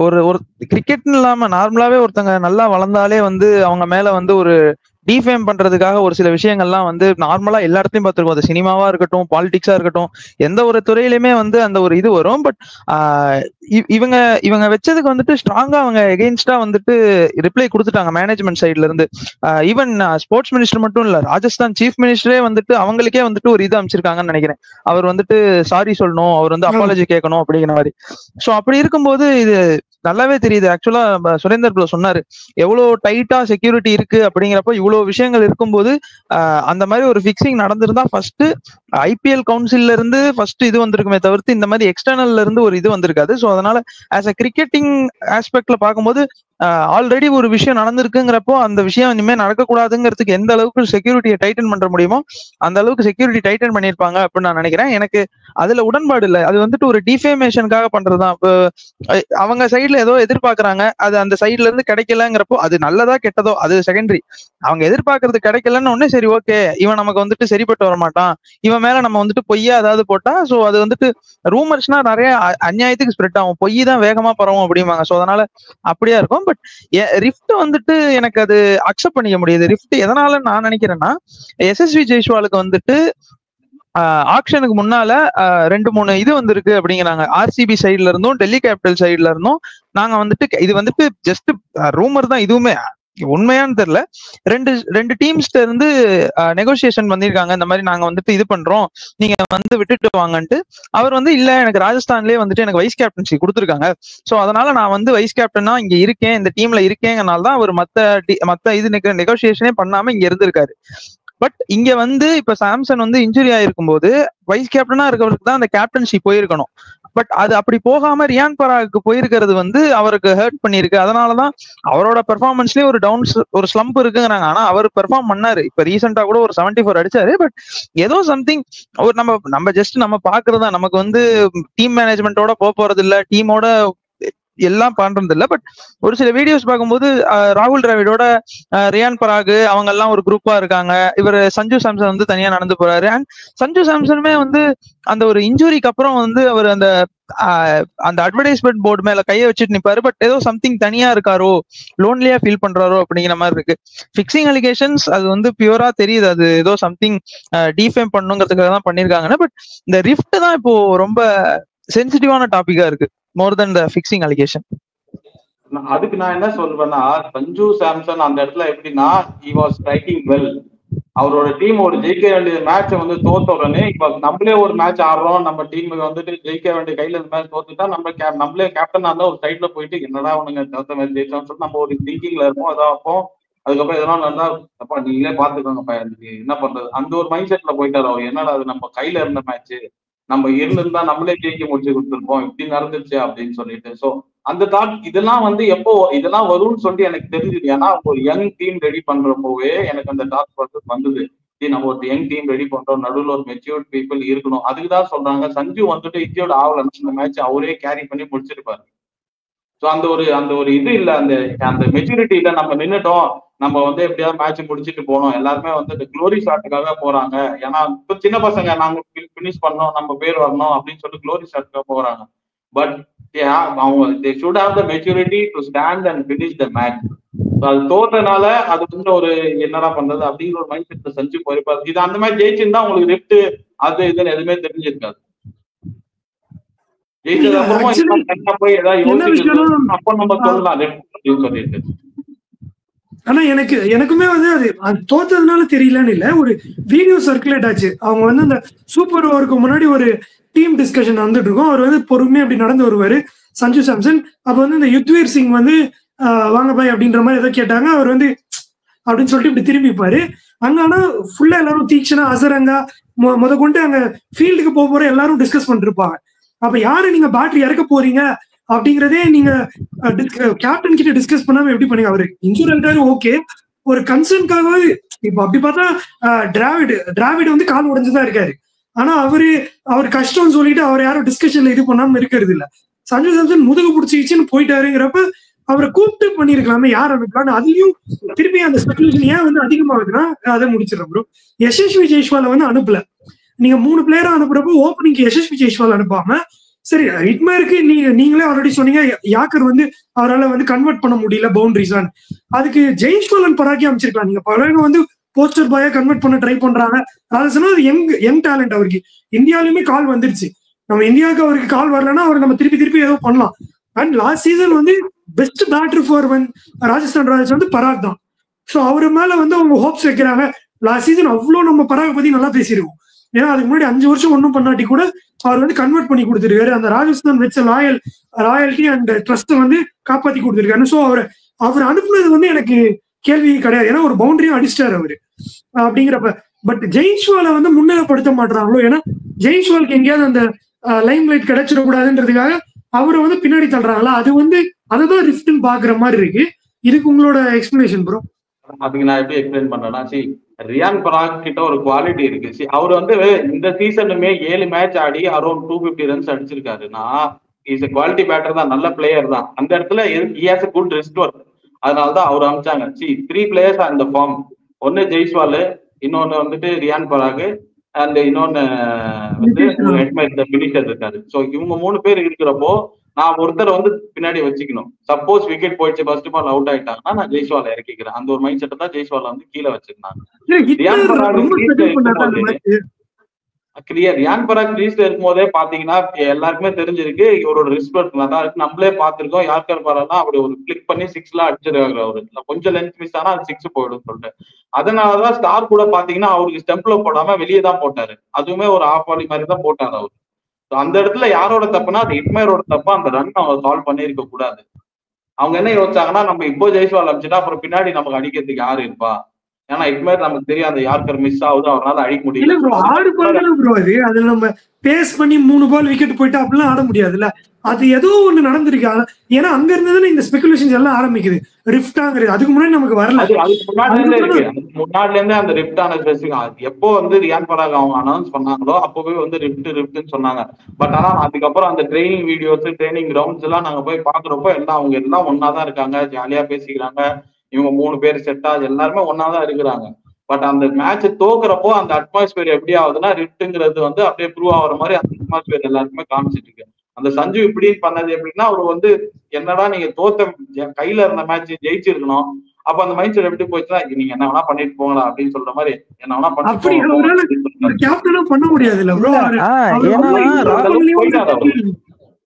ஒரு கிரிக்கெட்னு இல்லாம நார்மலாவே ஒருத்தங்க நல்லா வளர்ந்தாலே வந்து அவங்க மேல வந்து ஒரு டிஃபேம் பண்றதுக்காக ஒரு சில விஷயங்கள்லாம் வந்து நார்மலா எல்லா இடத்துலயும் பார்த்துருக்கோம். அது சினிமாவா இருக்கட்டும், பாலிடிக்ஸா இருக்கட்டும், எந்த ஒரு துறையிலுமே வந்து அந்த ஒரு இது வரும். பட் இவங்க வச்சதுக்கு வந்துட்டு ஸ்ட்ராங்கா அவங்க எகெயின்ஸ்டா வந்துட்டு ரிப்ளை கொடுத்துட்டாங்க மேனேஜ்மெண்ட் சைட்ல இருந்து. ஈவன் ஸ்போர்ட்ஸ் மினிஸ்டர் மட்டும் இல்ல, ராஜஸ்தான் சீஃப் மினிஸ்டரே வந்துட்டு அவங்களுக்கே வந்துட்டு ஒரு இது அமைச்சிருக்காங்கன்னு நினைக்கிறேன். அவர் வந்துட்டு சாரி சொல்லணும், அவர் வந்து அப்பாலஜி கேட்கணும் அப்படிங்கிற மாதிரி. ஸோ அப்படி இருக்கும்போது இது நல்லாவே தெரியுது. ஆக்சுவலா சுரேந்தர் ப்ரோ சொன்னாரு எவ்வளவு டைட்டா செக்யூரிட்டி இருக்கு அப்படிங்கிறப்ப, இவ்வளவு விஷயங்கள் இருக்கும்போது அந்த மாதிரி ஒரு பிக்சிங் நடந்திருந்தா ஃபர்ஸ்ட் ஐபிஎல் கவுன்சில்ல இருந்து ஃபர்ஸ்ட் இது வந்திருக்குமே தவிர்த்து இந்த மாதிரி எக்ஸ்டர்னல்ல இருந்து ஒரு இது வந்திருக்காது. ஸோ அதனால ஆஸ் அ கிரிக்கெட்டிங் ஆஸ்பெக்ட்ல பார்க்கும்போது ஆல்ரெடி ஒரு விஷயம் நடந்திருக்குங்கிறப்போ அந்த விஷயம் இனிமேல் நடக்கக்கூடாதுங்கிறதுக்கு எந்த அளவுக்கு செக்யூரிட்டியை டைட்டன் பண்ற முடியுமோ அந்த அளவுக்கு செக்யூரிட்டி டைட்டன் பண்ணியிருப்பாங்க அப்படின்னு நான் நினைக்கிறேன். எனக்கு அதுல உடன்பாடு இல்லை. அது வந்துட்டு ஒரு டிஃபேமேஷனுக்காக பண்றதுதான். இப்போ அவங்க சைட்ல ஏதோ எதிர்பார்க்கறாங்க, அது அந்த சைட்ல இருந்து கிடைக்கலங்கிறப்போ அது நல்லதா கெட்டதோ அது செகண்டரி. அவங்க எதிர்பார்க்கறது கிடைக்கலன்னு ஒன்னே சரி ஓகே, இவன் நமக்கு வந்துட்டு சரிப்பட்டு வர மாட்டான், இவன் மேல நம்ம வந்துட்டு பொய்யா ஏதாவது போட்டா ஸோ அது வந்துட்டு ரூமர்ஸ்னா நிறைய அநியாயத்துக்கு ஸ்ப்ரெட் ஆகும், பொய் தான் வேகமா பரவும் அப்படிம்பாங்க. ஸோ அதனால அப்படியா இருக்கும். பட் ரிஃப்ட் வந்துட்டு எனக்கு அது அக்செப்ட் பண்ணிக்க முடியுது. ரிஃப்ட் எதனால நான் நினைக்கிறேன்னா, எஸ்எஸ்வி ஜெய்ஸ்வாலுக்கு வந்துட்டு ஆக்ஷனுக்கு முன்னால 2-3 இது வந்திருக்கு அப்படிங்கிறாங்க. ஆர்சிபி சைட்ல இருந்தும் டெல்லி கேபிட்டல் சைட்ல இருந்தும். நாங்க வந்துட்டு இது வந்துட்டு ஜஸ்ட் ரூமர் தான், இதுவுமே உண்மையான்னு தெரியல. ரெண்டு டீம்ஸ்ல இருந்து நெகோசியேஷன் பண்ணிருக்காங்க, இந்த மாதிரி நாங்க வந்துட்டு இது பண்றோம், நீங்க வந்து விட்டுட்டு வாங்கன்ட்டு. அவர் வந்து இல்ல, எனக்கு ராஜஸ்தான்லயே வந்துட்டு எனக்கு வைஸ் கேப்டன்சி கொடுத்துருக்காங்க, சோ அதனால நான் வந்து வைஸ் கேப்டனா இங்க இருக்கேன், இந்த டீம்ல இருக்கேங்கனால தான் அவர் மத்த இது நெகோசியேஷனே பண்ணாம இங்க இருந்திருக்காரு. பட் இங்க வந்து இப்ப சாம்சன் வந்து இன்ஜுரி ஆயிருக்கும் போது வைஸ் கேப்டனா இருக்கவருக்கு தான் அந்த கேப்டன்சி போயிருக்கணும். பட் அது அப்படி போகாம ரியான் பராக்கு போயிருக்கிறது வந்து அவருக்கு ஹர்ட் பண்ணிருக்கு. அதனாலதான் அவரோட பெர்ஃபார்மன்ஸ்லயே ஒரு ஸ்லம்ப் இருக்குங்கிறாங்க. ஆனா அவர் பெர்ஃபார்ம் பண்ணாரு. இப்ப ரீசெண்டா கூட ஒரு 74 அடிச்சாரு. பட் ஏதோ சம்திங் ஒரு நம்ம ஜஸ்ட் நம்ம பாக்குறதா, நமக்கு வந்து டீம் மேனேஜ்மெண்டோட போறது இல்ல, டீமோட எல்லாம் பண்றது இல்ல. பட் ஒரு சில வீடியோஸ் பார்க்கும்போது ராகுல் டிராவிடோட ரியான் பராக் அவங்க எல்லாம் ஒரு குரூப்பா இருக்காங்க. இவர் சஞ்சு சாம்சன் வந்து தனியா நடந்து போறாரு. அண்ட் சஞ்சு சாம்சனுமே வந்து அந்த ஒரு இன்ஜுரிக்கு அப்புறம் வந்து அவர் அந்த அட்வர்டைஸ்மெண்ட் போர்டு மேல கையை வச்சுட்டு நிப்பாரு. பட் ஏதோ சம்திங் தனியா இருக்காரோ, லோன்லியா ஃபீல் பண்றாரோ அப்படிங்கிற மாதிரி இருக்கு. ஃபிக்சிங் அலிகேஷன்ஸ் அது வந்து பியூரா தெரியுது, அது ஏதோ சம்திங் டிஃபேம் பண்ணுங்கிறதுக்காக தான் பண்ணிருக்காங்கன்னு. பட் இந்த ரிஃப்ட் தான் இப்போ ரொம்ப சென்சிட்டிவான டாபிக்கா இருக்கு, மோர் தென் த ஃபிக்சிங் அலிகேஷன். அதுக்கு நான் என்ன சொல்வேன்னா, சஞ்சு சாம்சன் அந்த இடத்துல எப்படின்னா he was striking well. அவரோட டீம் ஒரு ஜெயிக்க வேண்டிய மேட்சை வந்து தோத்த உடனே, இப்ப நம்மளே ஒரு மேட்ச் ஆடுறோம், நம்ம டீமுக்கு வந்துட்டு ஜெயிக்க வேண்டிய கையில இந்த மேட்ச் தோத்துட்டா நம்மளே கேப்டனா இருந்தா ஒரு சைட்ல போயிட்டு என்னடா உனங்க தோத்த மேட்ச் ஜெயிச்சோம்னு சொல்லிட்டு நம்ம ஒரு திங்கிங்ல இருப்போம். அதான் அப்போ அதுக்கப்புறம் எதனா நடந்தா அப்பா நீங்களே பாத்துக்கோங்கப்பா என்ன பண்றது, அந்த ஒரு மைண்ட் செட்ல போயிட்டாரு அவர். என்னடா அது நம்ம கையில இருந்த மேட்ச், நம்ம இருந்திருந்தா நம்மளே ஜெயிக்க முடிச்சு கொடுத்துருப்போம், இப்படி நடந்துச்சு அப்படின்னு சொல்லிட்டு. ஸோ அந்த தாட் இதெல்லாம் வந்து எப்போ இதெல்லாம் வரும்னு சொல்லிட்டு எனக்கு தெரிஞ்சது. ஏன்னா ஒரு யங் டீம் ரெடி பண்றப்போவே எனக்கு அந்த தாட் வந்தது. நம்ம ஒரு யங் டீம் ரெடி பண்றோம், நடுவில் ஒரு மெச்சூர்ட் பீப்புள் இருக்கணும். அதுக்குதான் சொல்றாங்க சஞ்சு வந்துட்டு இந்தியோட ஆவலன்னு இந்த மேட்ச் அவரே கேரி பண்ணி முடிச்சிருப்பாரு. ஸோ அந்த ஒரு இது இல்ல, அந்த மெச்சூரிட்டி இல்ல. நம்ம நின்னுட்டோம், நம்ம வந்து எப்படியாவது மேட்ச் முடிச்சுட்டு போனோம். எல்லாருமே வந்து க்ளோரி ஷாட்டுக்காக போறாங்க. ஏன்னா இப்ப சின்ன பசங்க நாங்க பினிஷ் பண்ணோம், நம்ம பேர் வரணும் அப்படின்னு சொல்லிட்டு க்ளோரி ஷாட்டுக்காக போறாங்க. பட் அவங்க they should have the maturity to stand and finish the match. அது தோற்றனால அது வந்து ஒரு என்னடா பண்றது அப்படிங்கிற ஒரு மைண்ட் செட்ல செஞ்சு போயிருப்பாரு. இது அந்த மாதிரி ஜெயிச்சுன்னா உங்களுக்கு ரிப்ட் அது இதுன்னு எதுவுமே தெரிஞ்சிருக்காது. ஜெயிச்சது அப்புறமா போய் ஏதாவது யோசிச்சு அப்ப நம்ம சொல்லலாம் ரிப்ட் அப்படின்னு சொல்லிட்டு. ஆனா எனக்குமே வந்து அது தோத்ததுனால தெரியலன்னு இல்ல, ஒரு வீடியோ சர்க்குலேட் ஆச்சு. அவங்க வந்து அந்த சூப்பர் ஓவருக்கு முன்னாடி ஒரு டீம் டிஸ்கஷன் வந்துட்டு இருக்கும். அவர் வந்து பொறுமையா அப்படி நடந்து வருவாரு சஞ்சு சாம்சன். அப்ப வந்து இந்த யுத்வீர் சிங் வந்து வாங்க பாய் அப்படின்ற மாதிரி ஏதோ கேட்டாங்க. அவர் வந்து அப்படின்னு சொல்லிட்டு இப்படி திரும்பிப்பாரு. அங்க ஆனா ஃபுல்லா எல்லாரும் தீக்ஷனா அசரங்கா முத கொண்டு அங்க ஃபீல்டுக்கு போற எல்லாரும் டிஸ்கஸ் பண்ணிட்டு இருப்பாங்க. அப்ப யாரு நீங்க பேட்டரி இறக்க போறீங்க அப்படிங்கறதே நீங்க கேப்டன் கிட்ட டிஸ்கஸ் பண்ணாம எப்படி பண்ணீங்க? அவரு இன்சூரன்ஸ் ஓகே, ஒரு கன்சர்ன்காகவே இப்ப அப்படி பார்த்தா டிராவிட் வந்து கால் உடைஞ்சுதான் இருக்காரு. ஆனா அவர் கஷ்டம்னு சொல்லிட்டு அவர் யாரும் டிஸ்கஷன்ல இது பண்ணாம இருக்கிறது இல்ல. சஞ்சு சாம்சன் முதுகு பிடிச்சிச்சுன்னு போயிட்டாருங்கிறப்ப அவரை கூப்பிட்டு பண்ணிருக்கலாமே, யார் அனுப்பலாம். அதுலயும் திருப்பி அந்த ஸ்பெகுலேஷன் ஏன் வந்து அதிகமாகுதுன்னா அதை முடிச்சிடறோம் ப்ரோ. யசஸ்வி ஜெய்ஸ்வாலை வந்து அனுப்பல. நீங்க 3 பிளேயரா அனுப்புறப்போ ஓப்பனிங்க்கு யசஸ்வி ஜெய்ஸ்வால் அனுப்பாம சரி ஹிட்மேருக்கு நீங்களே ஆல்ரெடி சொன்னீங்க யாக்கர் வந்து அவரால் வந்து கன்வெர்ட் பண்ண முடியல பவுண்டரிஸான்னு. அதுக்கு ஜெய்ஸ்வாலன் பராக்கி அமைச்சிருக்கலாம். நீங்க பலருங்க வந்து போஸ்டர் பாயா கன்வெர்ட் பண்ண ட்ரை பண்றாங்க. ராஜஸ்தான் அது யங் டேலண்ட். அவருக்கு இந்தியாலுமே கால் வந்துருச்சு. நம்ம இந்தியாவுக்கு அவருக்கு கால் வரலன்னா அவர் நம்ம திருப்பி ஏதோ பண்ணலாம். அண்ட் லாஸ்ட் சீசன் வந்து best batter for Rajasthan royals வந்து பராக் தான். ஸோ அவரு மேல வந்து அவங்க ஹோப்ஸ் வைக்கிறாங்க. லாஸ்ட் சீசன் அவ்வளோ நம்ம பராக பத்தி நல்லா பேசியிருக்கோம். ஏன்னா அதுக்கு முன்னாடி 5 வருஷம் ஒன்றும் பண்ணாட்டி கூட அவர் வந்து கன்வெர்ட் பண்ணி கொடுத்துருக்காரு. அந்த ராஜஸ்தான் வச்ச ராயல்டி அண்ட் ட்ரஸ்ட் வந்து காப்பாத்தி கொடுத்துருக்காரு. ஸோ அவர் அனுப்புனது வந்து எனக்கு கேள்வி கிடையாது. ஏன்னா ஒரு பவுண்டரியும் அடிச்சிட்டாரு அவரு அப்படிங்கிறப்ப. பட் ஜெய்ஸ்வாலை வந்து முன்னிலைப்படுத்த மாட்டாங்களோ, ஏன்னா ஜெய்ஸ்வாலுக்கு எங்கேயாவது அந்த லைம் லைட் கிடைச்சிடக்கூடாதுன்றதுக்காக அவரை வந்து பின்னாடி தள்ளுறாங்களா? அது வந்து அதுதான் ரிஃப்ட்னு பாக்குற மாதிரி இருக்கு. இதுக்கு உங்களோட எக்ஸ்பிளனேஷன் ப்ரோ? அதுக்கு நான் எப்படி எக்ஸ்பிளைன் பண்றேன்னா, ரியான் பராக் கிட்ட ஒரு குவாலிட்டி இருக்கு. அவர் வந்து இந்த சீசனுமே 7 மேட்ச் ஆடி அரௌண்ட் 250 ரன்ஸ் அடிச்சிருக்காருன்னா இஸ் குவாலிட்டி பேட்டர் தான், நல்ல பிளேயர் தான். அந்த இடத்துல he has a good wrist work. அதனாலதான் அவர் அனுப்பிச்சாங்க. 3 players are in the form. ஒன்னு ஜெய்ஸ்வால், இன்னொன்னு வந்துட்டு ரியான் பராக், அண்ட் இன்னொன்னு வந்து பினிஷர் இருக்காரு. ஸோ இவங்க 3 பேர் இருக்கிறப்போ நான் ஒருத்தர் வந்து பின்னாடி வச்சுக்கணும். சப்போஸ் விக்கெட் போயிடுச்சு, ஃபர்ஸ்ட் பால் அவுட் ஆயிட்டாங்கன்னா நான் ஜெய்ஸ்வாலை இறக்கிக்கிறேன். அந்த ஒரு மைண்ட் செட்டை தான் ஜெய்ஸ்வாலை வந்து கீழே வச்சிருந்தாங்க. ரியான் பராக் கிரீஸ்ல இருக்கும் போதே பாத்தீங்கன்னா எல்லாருக்குமே தெரிஞ்சிருக்கு இவரோட ரிஸ்பெக்ட் நல்லா இருக்கு. நம்மளே பார்த்திருக்கோம் யார்கர் பராலாம் அப்படி ஒரு கிளிக் பண்ணி 6 அடிச்சிருக்காரு. அவரு கொஞ்சம் லென்த் மிஸ் ஆனா அது 6 போயிடும் சொல்லிட்டு. அதனாலதான் ஸ்டார் கூட பாத்தீங்கன்னா அவருக்கு ஸ்டெம்ப்ல போடாம வெளியே தான் போட்டாரு. அதுவுமே ஒரு ஆஃப் வாலி மாதிரி தான் போட்டாரு அவரு. அந்த இடத்துல யாரோட தப்புனா அது ஹிட்மேரோட தப்பா அந்த ரன் அவங்க சால்வ் பண்ணிருக்க கூடாது. அவங்க என்ன யோசிச்சாங்கன்னா நம்ம இப்போ ஜெய்ஸ்வால் அடிச்சுட்டா அப்புறம் பின்னாடி நமக்கு அடிக்கிறதுக்கு யாரு இருப்பா? ஏன்னா ஹிட்மேர் நமக்கு தெரியும் அந்த யார்கர் மிஸ் ஆகுது, அவரால் அடிக்க முடியல. 6 பால் ப்ரோ அது. அதுல நம்ம பேஸ் பண்ணி 3 பால் விக்கெட் போயிட்டு அப்படிலாம் ஆட முடியாதுல்ல. அது ஏதோ ஒண்ணு நடந்திருக்கு. ஏன்னா அங்க இருந்ததுன்னு இந்த ஸ்பெகுலேஷன்ஸ் எல்லாம் ஆரம்பிக்குது. ரிஃப்டாங்கிறது அதுக்கு முன்னாடி நமக்கு வரல. அதுக்கு முன்னாடில இருந்தே அந்த ரிஃப்டான எப்போ வந்து ரியான் பராக் அவங்க அனௌன்ஸ் பண்ணாங்களோ அப்பவே வந்து ரிஃப்ட்னு சொன்னாங்க. பட் ஆனா அதுக்கப்புறம் அந்த ட்ரைனிங் வீடியோஸ், ட்ரைனிங் கிரவுண்ட்ஸ் எல்லாம் நாங்க போய் பாக்குறப்போ எல்லாம் அவங்க எல்லாம் ஒன்னாதான் இருக்காங்க, ஜாலியா பேசிக்கிறாங்க. இவங்க 3 பேர் செட்டா எல்லாருமே ஒன்னாதான் இருக்கிறாங்க. பட் அந்த மேட்ச் தோக்குறப்போ அந்த அட்மாஸ்பியர் எப்படி ஆகுதுன்னா ரிஃப்ட்ங்கிறது வந்து அப்படியே ப்ரூவ் ஆகுற மாதிரி அந்த அட்மாஸ்பியர் எல்லாருக்குமே காமிச்சிட்டு இருக்கு. அந்த சஞ்சு இப்படி பண்ணது எப்படின்னா அவர் வந்து என்னடா நீங்க தோத்த கையில இருந்த மேட்ச் ஜெயிச்சிருக்கணும். அப்ப அந்த மைண்ட் செட் எப்படி போச்சுன்னா நீங்க என்ன வேணா பண்ணிட்டு போங்களா அப்படின்னு சொல்ற மாதிரி என்ன வேணா பண்ண முடியாது.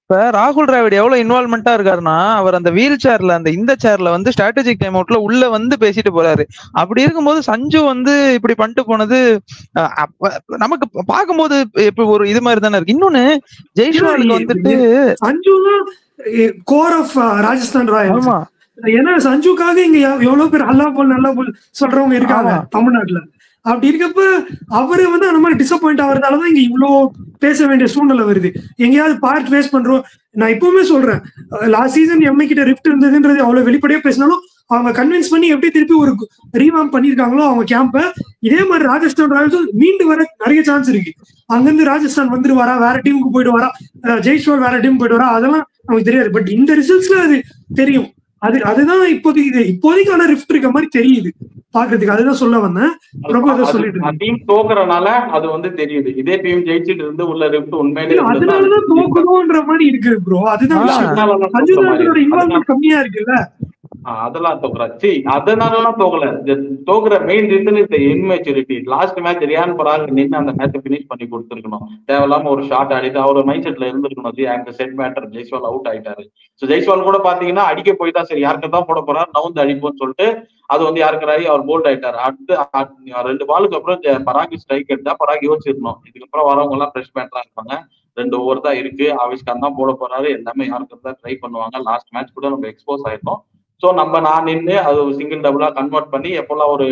இப்ப ராகுல் டிராவிட் எவ்வளவு இன்வால்மெண்டா இருக்காருன்னா அவர் அந்த வீல் சேர்ல இந்த சேர்ல வந்து ஸ்ட்ராட்டஜிக் டைம் அவுட்ல உள்ள வந்து பேசிட்டு போறாரு. அப்படி இருக்கும்போது சஞ்சு வந்து இப்படி பண்ணிட்டு போனது நமக்கு பார்க்கும்போது இப்ப ஒரு இது மாதிரி தானே இருக்கு. இன்னொன்னு ஜெய்ஸ்வாலுக்கு வந்துட்டு Sanju core of Rajasthan royals. ஏன்னா சஞ்சுக்காக இங்க எவ்வளவு பேர் அல்லா போல் நல்லா போல் சொல்றவங்க இருக்காங்க தமிழ்நாட்டுல. அப்படி இருக்கப்ப அவரு வந்து அந்த மாதிரி டிசப்பாயிண்ட் ஆகிறதாலதான் இங்க இவ்வளோ பேச வேண்டிய சூழ்நிலை வருது. எங்கேயாவது பார்ட் ஃபேஸ் பண்றோம். நான் இப்பவுமே சொல்றேன், லாஸ்ட் சீசன் எம்ஐ கிட்ட ரிஃப்ட் இருந்ததுன்றது அவ்வளவு வெளிப்படையா பேசினாலும் அவங்க கன்வின்ஸ் பண்ணி எப்படி திருப்பி ஒரு ரீவாம் பண்ணிருக்காங்களோ அவங்க கேம்ப, இதே மாதிரி ராஜஸ்தான் ராயல்ஸும் மீண்டு வர நிறைய சான்ஸ் இருக்கு. அங்கிருந்து ராஜஸ்தான் வந்துருவாரா, வேற டீமுக்கு போயிட்டு வரா, ஜெய்ஸ்வால் வேற டீம் போயிட்டு வரா, அதெல்லாம் நமக்கு தெரியாது. பட் இந்த ரிசல்ட்ஸ்ல அது தெரியும். அதுதான் இப்போதைக்கான ரிஃப்ட் இருக்க மாதிரி தெரியுது பாக்குறதுக்கு. அதுதான் சொல்ல வந்தேன். ரொம்ப அதை சொல்லிட்டு டீம் தோக்குறனால அது வந்து தெரியுது. இதே டீம் ஜெயிச்சிட்டு இருந்து உள்ள ரிஃப்ட் உண்மையிலே அதனாலதான் தோக்கணும்ன்ற மாதிரி இருக்கு ப்ரோ. அதுதான் இன்வால்வ்மெண்ட் கம்மியா இருக்குல்ல, அதெல்லாம் தோக்குறாச்சு. அதனாலலாம் தோக்கல. தோக்குற main reason is immaturity. Last match Riyan Parag நின்று அந்த மேட்ச் பினிஷ் பண்ணி கொடுத்துருக்கணும். தேவையில்லாம ஒரு ஷாட் ஆடிட்டு அவர் மைண்ட் செட்ல இருந்திருக்கணும். அந்த செட் மேட்டர் ஜெய்ஸ்வால் அவுட் ஆயிட்டாரு. ஜெய்ஸ்வால் கூட பாத்தீங்கன்னா அடிக்க போய் தான் சரி யாருக்கு தான் போட போறாரு, நவுந்து அடிப்போம்னு சொல்லிட்டு அது வந்து யாருக்கிறாரு அவர் போல்ட் ஆயிட்டாரு. அடுத்து 2 பாலுக்கு அப்புறம் பராக் ஸ்ட்ரைக் எடுத்தா பராக் யோசிச்சிருக்கணும், இதுக்கப்புறம் வரவங்க எல்லாம் ஃப்ரெஷ் பேட்டரா இருப்பாங்க, 2 ஓவர் தான் இருக்கு, ஆவிஷ்கான் தான் போட போறாரு, எல்லாமே யாருக்கு தான் ட்ரை பண்ணுவாங்க. லாஸ்ட் மேட்ச் கூட நம்ம எக்ஸ்போஸ் ஆயிருக்கோம். ஸோ நான் நின்று அது ஒரு சிங்கிள் டபுளா கன்வெர்ட் பண்ணி எப்போல்லாம் ஒரு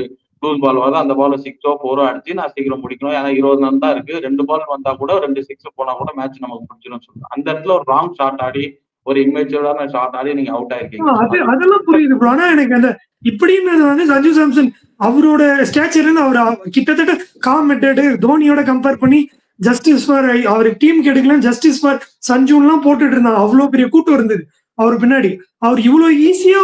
லூஸ் பால் வருது அந்த பால் 6ஓ 4ஓ அடிச்சு நான் சீக்கிரம் முடிக்கணும். ஏன்னா 20 ரன் தான் இருக்கு, 2 பால் வந்தா கூட 2 6 போனா கூட மேட்ச் நமக்கு முடிச்சிடும் சொல்லுங்க. அந்த இடத்துல ஒரு ராங் ஷாட் ஆடி ஒரு இம்மெச்சூர்டான ஷாட் ஆடி நீங்க அவுட் ஆயிருக்கீங்க. அதெல்லாம் புரியுது ப்ரோ. ஆனா எனக்கு அந்த இப்படின்றது வந்து சஞ்சு சாம்சன் அவரோட ஸ்டேச்சர் அவர் கிட்டத்தட்ட காமெட்டட் தோனியோட கம்பேர் பண்ணி ஜஸ்டிஸ் ஃபார் அவருக்கு டீம் கிடைக்கல, ஜஸ்டிஸ் ஃபார் சஞ்சுன்லாம் போட்டுட்டு இருந்தாங்க. அவ்வளவு பெரிய கூட்டம் இருந்தது அவர் பின்னாடி. அவர் இவ்வளவு ஈஸியா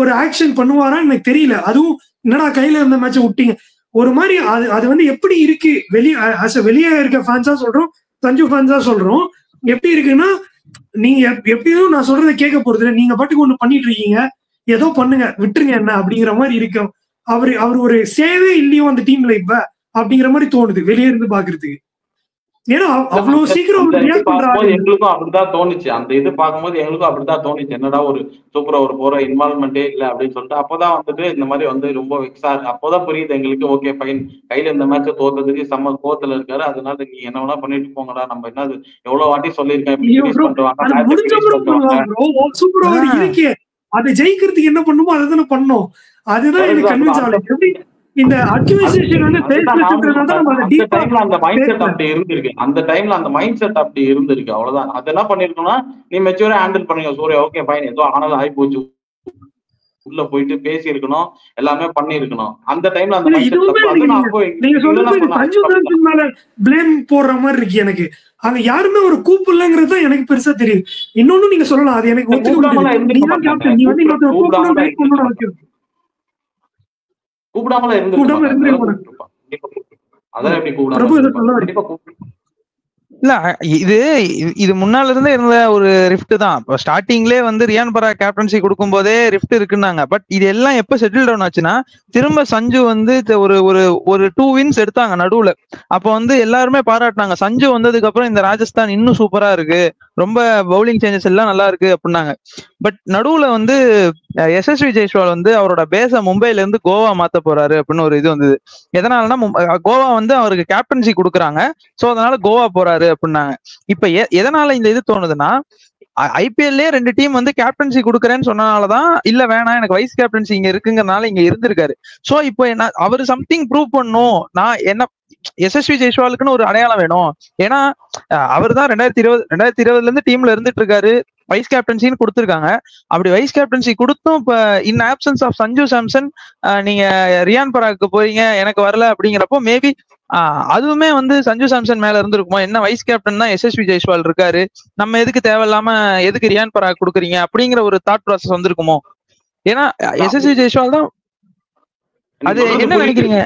ஒரு ஆக்ஷன் பண்ணுவாரான்னு எனக்கு தெரியல. அதுவும் என்னடா கையில இருந்த மேட்சை விட்டீங்க ஒரு மாதிரி. அது வந்து எப்படி இருக்கு வெளியே இருக்க ஃபேன்ஸா சொல்றோம், சஞ்சு ஃபேன்ஸா சொல்றோம், எப்படி இருக்குன்னா நீங்க எப்படியும் நான் சொல்றதை கேட்க போறது இல்லை, நீங்க பாட்டுக்கு ஒண்ணு பண்ணிட்டு இருக்கீங்க, ஏதோ பண்ணுங்க விட்டுருங்க என்ன அப்படிங்கிற மாதிரி இருக்கும். அவர் ஒரு சேவே இல்லையோ அந்த டீம்ல இப்ப அப்படிங்கிற மாதிரி தோணுது வெளியே இருந்து பாக்குறதுக்கு. ஏன்னா அவ்வளவு சீக்கிரம் எங்களுக்கும் அப்படிதான் தோணுச்சு. அந்த இது பார்க்கும்போது எங்களுக்கும் அப்படிதான் தோணுச்சு, என்னடா ஒரு சூப்பரா ஒரு போற இன்வால்வ்மெண்டே இல்லை அப்படின்னு சொல்லிட்டு. அப்பதான் வந்துட்டு இந்த மாதிரி வந்து ரொம்ப வெக்ஸா இருக்கு. அப்போதான் புரியுது எங்களுக்கு, ஓகே ஃபைன், கையில இந்த மேட்ச தோத்ததுக்கு செம்ம கோத்துல இருக்காரு, அதனால நீ என்ன வேணா பண்ணிட்டு போங்கடா, நம்ம என்ன எவ்வளவு வாட்டி சொல்லியிருக்கேன் அதை ஜெயிக்கிறதுக்கு என்ன பண்ணுமோ அதுதானே பண்ணோம். அதுதான் எனக்கு கன்வின்ஸ் ஆகுது. இந்த அக்யூசேஷன் வந்து அந்த டைம்ல அந்த மைண்ட் செட் அப்படி இருந்திருக்கு. அந்த டைம்ல அந்த மைண்ட் செட் அப்படி இருந்திருக்கு, அவ்வளவுதான். அது என்ன பண்ணிருக்கோம்னா நீ மெச்சூரா ஹேண்டில் பண்ணுங்க சூர்யா, ஓகே ஃபைன், ஏதோ ஆனது ஆகி போச்சு, உள்ள போயிட்டு பேசி இருக்கணும், எல்லாமே பண்ணி இருக்கணும். அந்த டைம்ல அந்த மைண்ட் செட் நீங்க சொல்றது சஞ்சு சாம்சன் மேல ப்ளேம் போடுற மாதிரி இருக்கு எனக்கு. அங்க யாருமே ஒரு கூப்பிடலங்கிறது தான் எனக்கு பெருசா தெரியுது. இன்னொன்னு நீங்க சொல்லலாம், அது எனக்கு கூப்பிடாமல இல்ல. இது முன்னால இருந்தே இருந்த ஒரு ரிஃப்ட் தான். ஸ்டார்டிங்லேயே வந்து ரியான் பராக் கேப்டன்சி கொடுக்கும் போதே ரிஃப்ட் இருக்குன்னாங்க. பட் இது எல்லாம் எப்ப செட்டில் டவுன் ஆச்சுன்னா திரும்ப சஞ்சு வந்து ஒரு 2 வின்ஸ் எடுத்தாங்க நடுவுல. அப்ப வந்து எல்லாருமே பாராட்டினாங்க, சஞ்சு வந்ததுக்கு அப்புறம் இந்த ராஜஸ்தான் இன்னும் சூப்பரா இருக்கு, ரொம்ப பவுலிங் சேஞ்சஸ் எல்லாம் நல்லா இருக்கு அப்படின்னாங்க. பட் நடுவுல வந்து எஸ்எஸ்வி ஜெய்ஸ்வால் வந்து அவரோட பேஸ மும்பைல இருந்து கோவா மாத்த போறாரு அப்படின்னு ஒரு இது வந்தது. எதனாலனா கோவா வந்து அவருக்கு கேப்டன்சி கொடுக்குறாங்க, சோ அதனால கோவா போறாரு அப்படின்னாங்க. இப்ப எதனால இந்த இது தோணுதுன்னா ஐபிஎல்லே 2 டீம் வந்து கேப்டன்சி கொடுக்குறேன்னு சொன்னனாலதான், இல்ல வேணாம் எனக்கு வைஸ் கேப்டன்சி இங்க இருக்குங்கிறனால இங்க இருந்திருக்காரு. சோ இப்போ என்ன அவரு சம்திங் ப்ரூவ் பண்ணும், நான் என்ன எஸ்எஸ்வி ஜெய்ஸ்வாலுக்குன்னு ஒரு அடையாளம் வேணும். ஏன்னா அவர் தான் 2020 இருந்து டீம்ல இருந்துட்டு இருக்காரு, வைஸ் கேப்டன்சின்னு கொடுத்துருக்காங்க. அப்படி வைஸ் கேப்டன்சி கொடுத்தும் இப்ப இன் ஆப்சன்ஸ் ஆஃப் சஞ்சு சாம்சன் நீங்க ரியான் பராக்கு போறீங்க எனக்கு வரல அப்படிங்கிறப்போ மேபி அதுவுமே வந்து சஞ்சு சாம்சன் மேல இருந்திருக்குமோ, என்ன வைஸ் கேப்டன் தான் எஸ்எஸ்வி ஜெய்ஸ்வால் இருக்காரு, நம்ம எதுக்கு தேவையில்லாம எதுக்கு ரியான் பராக் கொடுக்குறீங்க அப்படிங்கிற ஒரு தாட் ப்ராசஸ் வந்திருக்குமோ. ஏன்னா எஸ்எஸ்வி ஜெய்ஸ்வால் தான். அது என்ன நினைக்கிறீங்க?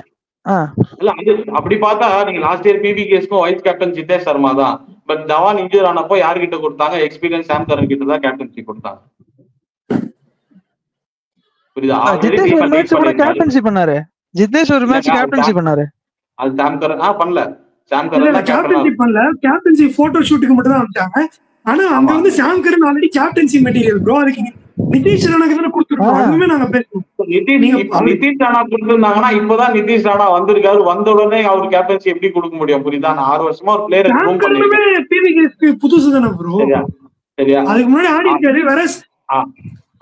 இல்ல அது அப்படி பார்த்தா நீங்க லாஸ்ட் இயர் பிபிகேஸ்க்கும் வைஸ் கேப்டன் ஜிதேஷ் சர்மா தான். பட் தவான் இன்ஜூர் ஆனப்போ யார்கிட்ட கொடுத்தாங்க? எக்ஸ்பீரியன்ஸ் சாம் கரன் கிட்ட தான் கேப்டன்சி கொடுத்தாங்க. புரியுதா? ஜிதேஷ் ஒரு மேட்ச் கூட கேப்டன்சி பண்ணாரு. ஜிதேஷ் ஒரு மேட்ச் கேப்டன்சி பண்ணாரு. அது சாம் கரன் பண்ணல. சாம் கரன் கேப்டன்சி பண்ணல, கேப்டன்சி போட்டோ ஷூட்டுக்கு மட்டும் தான் அனுப்பிச்சாங்க. ஆனா அங்க வந்து Sam Curran already captaincy material bro. அதுக்கு நிதிஷ் ராணாக்கு தான கொடுத்துருக்கோம். அதுவுமே நாங்க பேசுவோம். நிதிஷ் ராணா கொடுத்திருந்தாங்கன்னா இப்பதான் நிதிஷ் ராணா வந்திருக்காரு, வந்த உடனே அவர் கேப்டன்சி எப்படி கொடுக்க முடியும்? புரியுதா? 6 வருஷமா ஒரு பிளேயர் புதுசு தானே ப்ரோ. சரியா? அதுக்கு முன்னாடி ஆடி இருக்காரு. வேற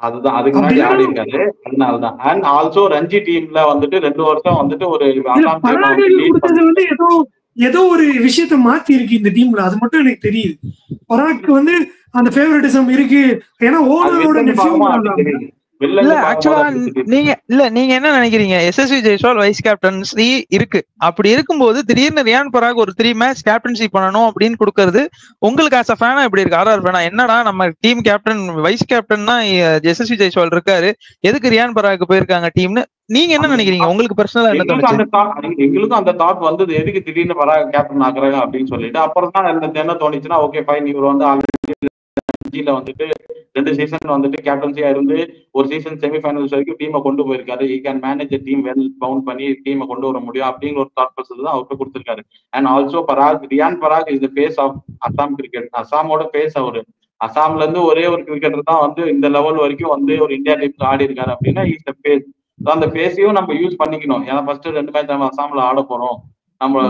அதுதான் அதுக்கு முன்னாடி ஆடி இருக்காரு, அதனாலதான். அண்ட் ஆல்சோ ரஞ்சி டீம்ல வந்துட்டு 2 வருஷம் வந்துட்டு ஒரு அசாம் டீம்ல வந்து லீட் கொடுத்தது வந்து ஏதோ ஒரு விஷயத்த மாத்தி இருக்கு இந்த டீம்ல, அது மட்டும் எனக்கு தெரியுது. பராக்கு வந்து அந்த ஃபேவரட்டிசம் இருக்கு, ஏன்னா ஓனரோட நெஃப்யூ. இல்ல ஆக்சுவலா நீங்க என்ன நினைக்கிறீங்க? எஸ்எஸ்வி ஜெய்ஸ்வால் வைஸ் கேப்டன்சி இருக்கு, அப்படி இருக்கும்போது திடீர்னு ரியான் பராக் ஒரு 3 மேட்ச் கேப்டன்சி பண்ணணும் அப்படின்னு கொடுக்கறது உங்களுக்கு ஆஸ் அ ஃபேனா எப்படி இருக்கு? ஆர்ஆர் ஃபேனா என்னடா நம்ம டீம் கேப்டன் வைஸ் கேப்டன்னா எஸ்எஸ்வி ஜெய்ஸ்வால் இருக்காரு, எதுக்கு ரியான் பராக் போயிருக்காங்க டீம்னு நீங்க என்ன நினைக்கிறீங்க? உங்களுக்கு பர்சனலா என்ன தோணுச்சு? எங்களுக்கும் அந்த தாட் வந்தது, எதுக்கு திடீர்னு பராக் கேப்டன் ஆக்குறாங்க அப்படின்னு சொல்லிட்டு. அப்புறம் தான் என்ன தோணுச்சுன்னா, ஓகே ஃபைன், இவர் வந்து வந்துட்டு 2 சீசன் வந்துட்டு கேப்டன்சியா இருந்து ஒரு சீசன் செமிஃபைனல்ஸ் வரைக்கும் டீமை கொண்டு போயிருக்காரு. He can manage team well bound பண்ணி டீமை கொண்டு வர முடியும் அப்படிங்கிற ஒரு தாட் ப்ராசஸ் தான் அவருக்கு கொடுத்திருக்காரு. And also Riyan Parag is the face of Assam cricket. அசாமோட ஃபேஸ் அவரு. அசாம்ல இருந்து ஒரே ஒரு கிரிக்கெட்டர் தான் வந்து இந்த லெவல் வரைக்கும் வந்து ஒரு இந்தியா டீமுக்கு ஆடி இருக்காரு அப்படின்னா இஸ் த ஃபேஸ். அந்த ஃபேஸையும் நம்ம யூஸ் பண்ணிக்கணும். ஏன்னா ஃபர்ஸ்ட் 2 மேட்ச் நம்ம அசாம்ல ஆட போறோம், நம்ம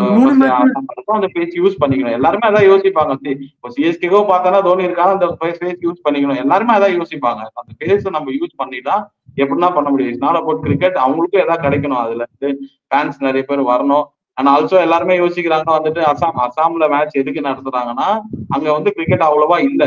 அந்த பேஸ் யூஸ் பண்ணிக்கணும். எல்லாருமே அதான் யோசிப்பாங்க. இப்போ சிஎஸ்கேவோ பார்த்தானா தோனி இருக்காங்க, அந்த பேஸ் யூஸ் பண்ணிக்கணும். எல்லாருமே அதான் யோசிப்பாங்க. அந்த பேஸ் நம்ம யூஸ் பண்ணிட்டா எப்படின்னா பண்ண முடியும். It's not about cricket. அவங்களுக்கும் ஏதாவது கிடைக்கணும், அதுல இருந்து ஃபேன்ஸ் நிறைய பேர் வரணும். அண்ட் ஆல்சோ எல்லாருமே யோசிக்கிறாங்க வந்துட்டு அசாம்ல மேட்ச் எதுக்கு நடத்துறாங்கன்னா, அங்க வந்து கிரிக்கெட் அவ்வளவா இல்ல,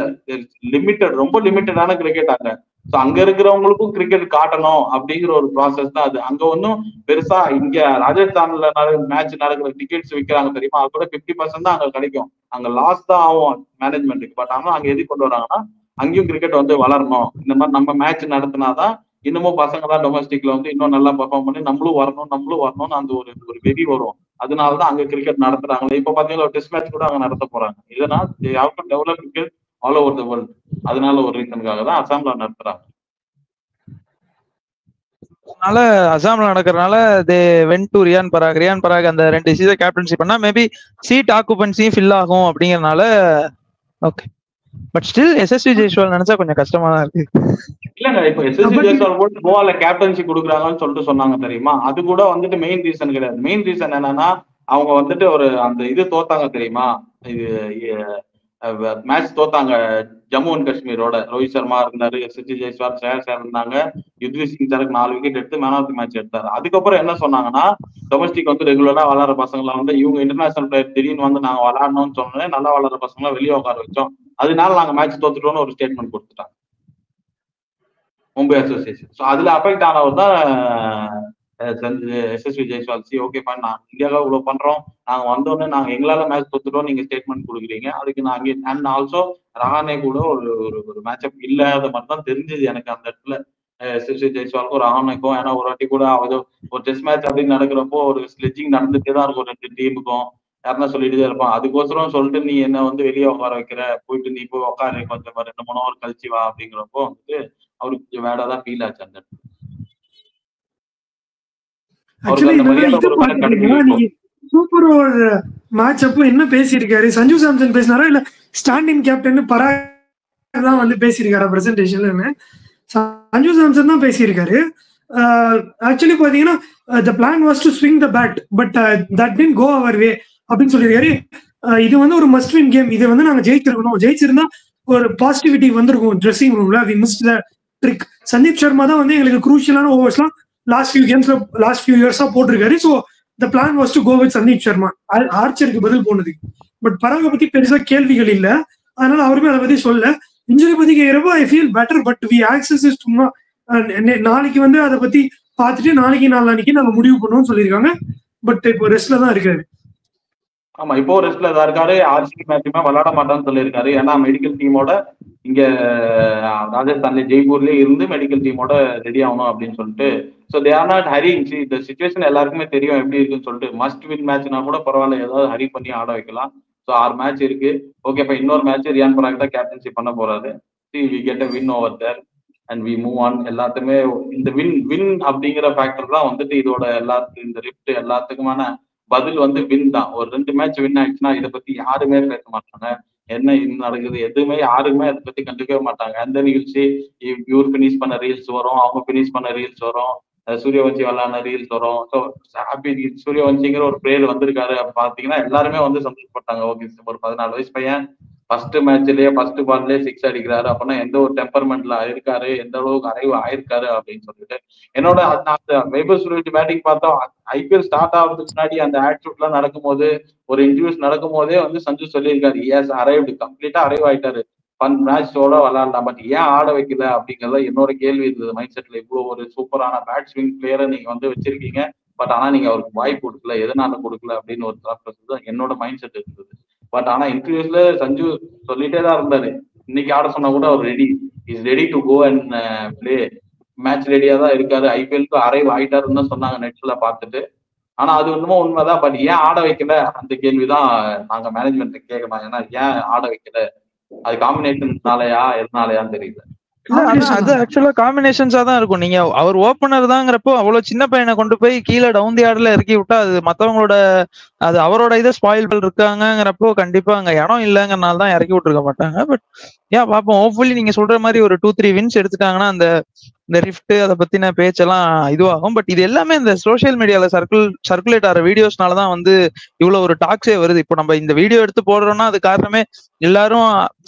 லிமிட்டட், ரொம்ப லிமிட்டடான கிரிக்கெட் அங்க. சோ அங்க இருக்கிறவங்களுக்கும் கிரிக்கெட் காட்டணும் அப்படிங்கிற ஒரு ப்ராசஸ் தான் அது. அங்க ஒன்னும் பெருசா, இங்க ராஜஸ்தான்ல மேட்ச் நடக்கிற டிக்கெட்ஸ் விற்கிறாங்க தெரியுமா, அது கூட 50% தான் அங்க கிடைக்கும். அங்க லாஸ் தான் ஆகும் மேனேஜ்மெண்ட்டுக்கு. பட் ஆனா அங்க எது கொண்டு வராங்கன்னா, அங்கேயும் கிரிக்கெட் வந்து வளரணும், இந்த மாதிரி நம்ம மேட்ச் நடத்தினாதான் இன்னமும் பசங்க தான் டொமஸ்டிக்ல வந்து இன்னும் நல்லா பெர்ஃபார்ம் பண்ணி நம்மளும் வரணும்னு அந்த ஒரு வெறி வரும். அதனாலதான் அங்க கிரிக்கெட் நடத்துறாங்க. இப்ப பாத்தீங்கன்னா ஒரு டெஸ்ட் மேட்ச் கூட அங்க நடத்த போறாங்க. இதனால் develop cricket all over the world. அதனால ஒரு ரீசனுக்காக தான் அசாம்ல நடத்துறாங்க. அதனால அசாம்ல நடக்கிறதுனால தே வென்ட் டு ரியான் பராக் அந்த 2 சீசன் கேப்டன்சி பண்ணா மேபி சீட் ஆக்குபன்சியும் ஃபில் ஆகும் அப்படிங்கறதுனால. ஓகே, பட் ஸ்டில் எஸ்எஸ்வி ஜெய்ஸ்வால் நினைச்சா கொஞ்சம் கஷ்டமா தான் இருக்கு. இல்லங்க, இப்ப எஸ்எஸ்வி ஜெய்ஸ்வால் கூட கோவால கேப்டன்சி கொடுக்குறாங்கன்னு சொல்லிட்டு சொன்னாங்க தெரியுமா, அது கூட வந்துட்டு மெயின் ரீசன் கிடையாது. மெயின் ரீசன் என்னன்னா, அவங்க வந்துட்டு ஒரு அந்த இது தோத்தாங்க தெரியுமா, இது மேட்ச் தோத்தாங்க ஜம்மு அண்ட் காஷ்மீரோட. ரோஹித் சர்மா இருந்தாரு, எஸ்எஸ்வி ஜெய்ஸ்வால், ஸ்ரேயஸ் ஐயர் இருந்தாங்க. யுத்வேஷ் சிங் சருக்கு 4 விக்கெட் எடுத்து மேன் ஆஃப் தி மேட்ச் எடுத்தாரு. அதுக்கப்புறம் என்ன சொன்னாங்கன்னா, டொமஸ்டிக் வந்து ரெகுலரா வளர பசங்களை வந்து இவங்க இன்டர்நேஷனல் பிளேயர் திடீர்னு வந்து நாங்க விளையாடணும்னு சொன்னோன்னே நல்லா வளர பசங்களை வெளியே உட்கார வச்சோம், அதனால நாங்க மேட்ச் தோத்துட்டோம்னு ஒரு ஸ்டேட்மெண்ட் கொடுத்துட்டாங்க மும்பை அசோசியேஷன். ஸோ அதுல அஃபெக்ட் ஆனவர் தான் எஸ்எஸ்வி ஜெய்ஸ்வால். ஓகே ஃபைன், நான் இந்தியாவில் இவ்வளவு பண்றோம், நாங்க வந்தோடனே நாங்க எங்களால மேட்ச் தோத்துட்டோம், நீங்க ஸ்டேட்மெண்ட் கொடுக்குறீங்க, அதுக்கு நான் அங்கே. அண்ட் ஆல்சோ ரஹானே கூட ஒரு மேட்சப் இல்லாத மாதிரி தான் தெரிஞ்சது எனக்கு அந்த இடத்துல. எஸ்எஸ்வி ஜெய்ஸ்வாலுக்கும் ரஹானேக்கும், ஏன்னா ஒரு வாட்டி கூட ஒரு டெஸ்ட் மேட்ச் அப்படின்னு நடக்கிறப்போ ஒரு ஸ்லெட்ஜிங் நடந்துட்டே தான் இருக்கும் 2 டீமுக்கும். யாருன்னா சொல்லிட்டு இருப்பான், அதுக்கோசரம் சொல்லிட்டு நீ என்ன வந்து வெளியே உட்கார வைக்கிற, போயிட்டு நீ போய் உட்காரு கொஞ்சம் 2-3 ஹவர் கழிச்சு வா அப்படிங்கிறப்போ வந்துட்டு அவருக்கு கொஞ்சம் வேடா தான் ஃபீல் ஆச்சு அந்த இடத்துல. சூப்பர் ஓவர் மேட்ச் அப்போ என்ன பேசியிருக்காரு, சஞ்சு சாம்சன் பேசினாரா இல்ல ஸ்டாண்டிங் கேப்டன் பராக் தான் வந்து பேசியிருக்காரா பிரசன்டேஷன்ல? சஞ்சு சாம்சன் தான் பேசியிருக்காரு. ஆக்சுவலி பாத்தீங்கன்னா the plan was to swing the bat but that didn't go our way அப்படின்னு சொல்லியிருக்காரு. இது வந்து ஒரு மஸ்ட் வின் கேம், இது வந்து நாங்க ஜெயிச்சிருக்கணும், ஜெயிச்சிருந்தா ஒரு பாசிட்டிவிட்டி வந்திருக்கும் ட்ரெஸ்ஸிங் ரூம்ல. we missed the trick. Sandeep Sharma தான் வந்து எங்களுக்கு குரூஷியலான ஓவர்ஸ்லாம் லாஸ்ட் ஃபியூ இயர்ஸா போட்டிருக்காரு. So the plan was to go with Sandeep Sharma, ஆர்ச்சருக்கு பதில் போனதுக்கு. பட் பராக பத்தி பெருசா கேள்விகள் இல்ல, அதனால அவருமே அதை பத்தி சொல்ல. இன்ஜுரி பத்தி கேட்கிறப்போ I feel better, but we assess is சும்மா நாளைக்கு வந்து அதை பத்தி பார்த்துட்டு நாளைக்கு நாங்க முடிவு பண்ணுவோம்னு சொல்லியிருக்காங்க. பட் இப்போ ரெஸ்ட்ல தான் இருக்காரு. ஆமா, இப்போ ரெஸ்ட்ல தான் இருக்காரு. ஆர்சிபி மேட்சுமே விளையாட மாட்டான்னு சொல்லியிருக்காரு. ஏன்னா மெடிக்கல் டீமோட இங்க ராஜஸ்தான்ல ஜெய்ப்பூர்லயே இருந்து மெடிக்கல் டீமோட ரெடி ஆகணும் அப்படின்னு சொல்லிட்டு. So they are not ஹரிங். இந்த சிச்சுவேஷன் எல்லாருக்குமே தெரியும் எப்படி இருக்குன்னு சொல்லிட்டு. மஸ்ட் வின் மேட்ச்னா கூட பரவாயில்ல, ஏதாவது ஹரி பண்ணி ஆட வைக்கலாம். ஸோ 6 மேட்ச் இருக்கு. ஓகே, இப்போ இன்னொரு மேட்ச் ரியான் பராக் தான் கேப்டன்சி பண்ண போறாரு. We get a win over there and we move on. எல்லாத்துக்குமே இந்த வின் அப்படிங்கிற ஃபேக்டர் தான் வந்துட்டு இதோட எல்லாத்துக்கும், இந்த ரிப்ட் எல்லாத்துக்குமான பதில் வந்து வின் தான். ஒரு 2 மேட்ச் வின் ஆயிடுச்சுன்னா இதை பத்தி யாருமே பேச மாட்டாங்க, என்ன நடக்குது எதுவுமே யாருமே அதை பத்தி கண்டுக்கவே மாட்டாங்க. அந்த நிகழ்ச்சி இவர் பினிஷ் பண்ண ரீல்ஸ் வரும், அவங்க பினிஷ் பண்ண ரீல்ஸ் வரும், சூரியவன்சி விளையாட ரீல்ஸ் வரும். ஸோ சூரியவன்சிங்கிற ஒரு பிளேயர் வந்திருக்காரு பாத்தீங்கன்னா எல்லாருமே வந்து சந்தோஷப்பட்டாங்க. ஓகே, ஒரு 14 வயசு பையன் ஃபர்ஸ்ட் மேட்ச்லயே ஃபர்ஸ்ட் பால்லே 6 அடிக்கிறாரு அப்படின்னா எந்த ஒரு டெம்பர்மெண்ட்ல இருக்காரு, எந்த அளவுக்கு அறைவு ஆயிருக்காரு அப்படின்னு சொல்லிட்டு என்னோட அந்த வைபவ் சூரியவன்சி பேட்டிங் பார்த்தோம். ஐபிஎல் ஸ்டார்ட் ஆகிறதுக்கு முன்னாடி அந்த ஆட்ஷூட் எல்லாம் நடக்கும்போது, ஒரு இன்டர்வியூஸ் நடக்கும் போதே வந்து சஞ்சு சொல்லியிருக்காரு, எஸ் அரைவ்டு, கம்ப்ளீட்டா அரைவ் ஆயிட்டாரு, மேட்சோட விளையாடலாம், பட் ஏன் ஆட வைக்கல அப்படிங்கறத என்னோட கேள்வி இருந்தது மைண்ட் செட்ல. இவ்வளவு ஒரு சூப்பரான பேட் ஸ்விங் பிளேயரை நீங்க வந்து வச்சிருக்கீங்க, பட் ஆனா நீங்க அவருக்கு வாய்ப்பு கொடுக்கல, எதனால கொடுக்கல அப்படின்னு ஒரு தான் என்னோட மைண்ட் செட் இருந்தது. பட் ஆனா இன்டர்வியூஸ்ல சஞ்சு சொல்லிட்டே தான் இருந்தாரு, இன்னைக்கு ஆட சொன்னா கூட அவர் ready to go and play, match ரெடியா தான் இருக்காரு, ஐபிஎல்க்கு அரைவ் ஆயிட்டாருன்னு தான் சொன்னாங்க நெட்ஸ்ல பார்த்துட்டு. ஆனா அது ஒண்ணுமோ உண்மைதான், பட் ஏன் ஆட வைக்கல அந்த கேள்விதான் நாங்க மேனேஜ்மெண்ட் கேட்கலாம். ஏன்னா ஏன் ஆட வைக்கல, அது காம்பினேஷன்னாலயா எதனாலயான்னு தெரியல. அது ஆக்சுவலா காம்பினேஷன்ஸா தான் இருக்கும். நீங்க அவர் ஓப்பனர் தாங்கிறப்போ அவ்வளவு சின்ன பையனை கொண்டு போய் கீழே டவுன் தி ஆர்டர்ல இறக்கி விட்டா அது மத்தவங்களோட அது அவரோட இதை ஸ்பாயில் இருக்காங்கிறப்போ கண்டிப்பா அங்க இடம் இல்லைங்கிறனால தான் இறக்கி விட்டுருக்க மாட்டாங்க. பட் ஏன் பார்ப்போம், ஹோப்ஃபுல்லி நீங்க சொல்ற மாதிரி ஒரு 2-3 வின்ஸ் எடுத்துட்டாங்கன்னா இந்த ரிஃப்ட் அதை பத்தின பேச்செல்லாம் இதுவாகும். பட் இது எல்லாமே இந்த சோசியல் மீடியால சர்க்குலேட் ஆகிற வீடியோஸ்னாலதான் வந்து இவ்வளவு ஒரு டாக்ஸே வருது. இப்போ நம்ம இந்த வீடியோ எடுத்து போடுறோம்னா அது காரணமே எல்லாரும்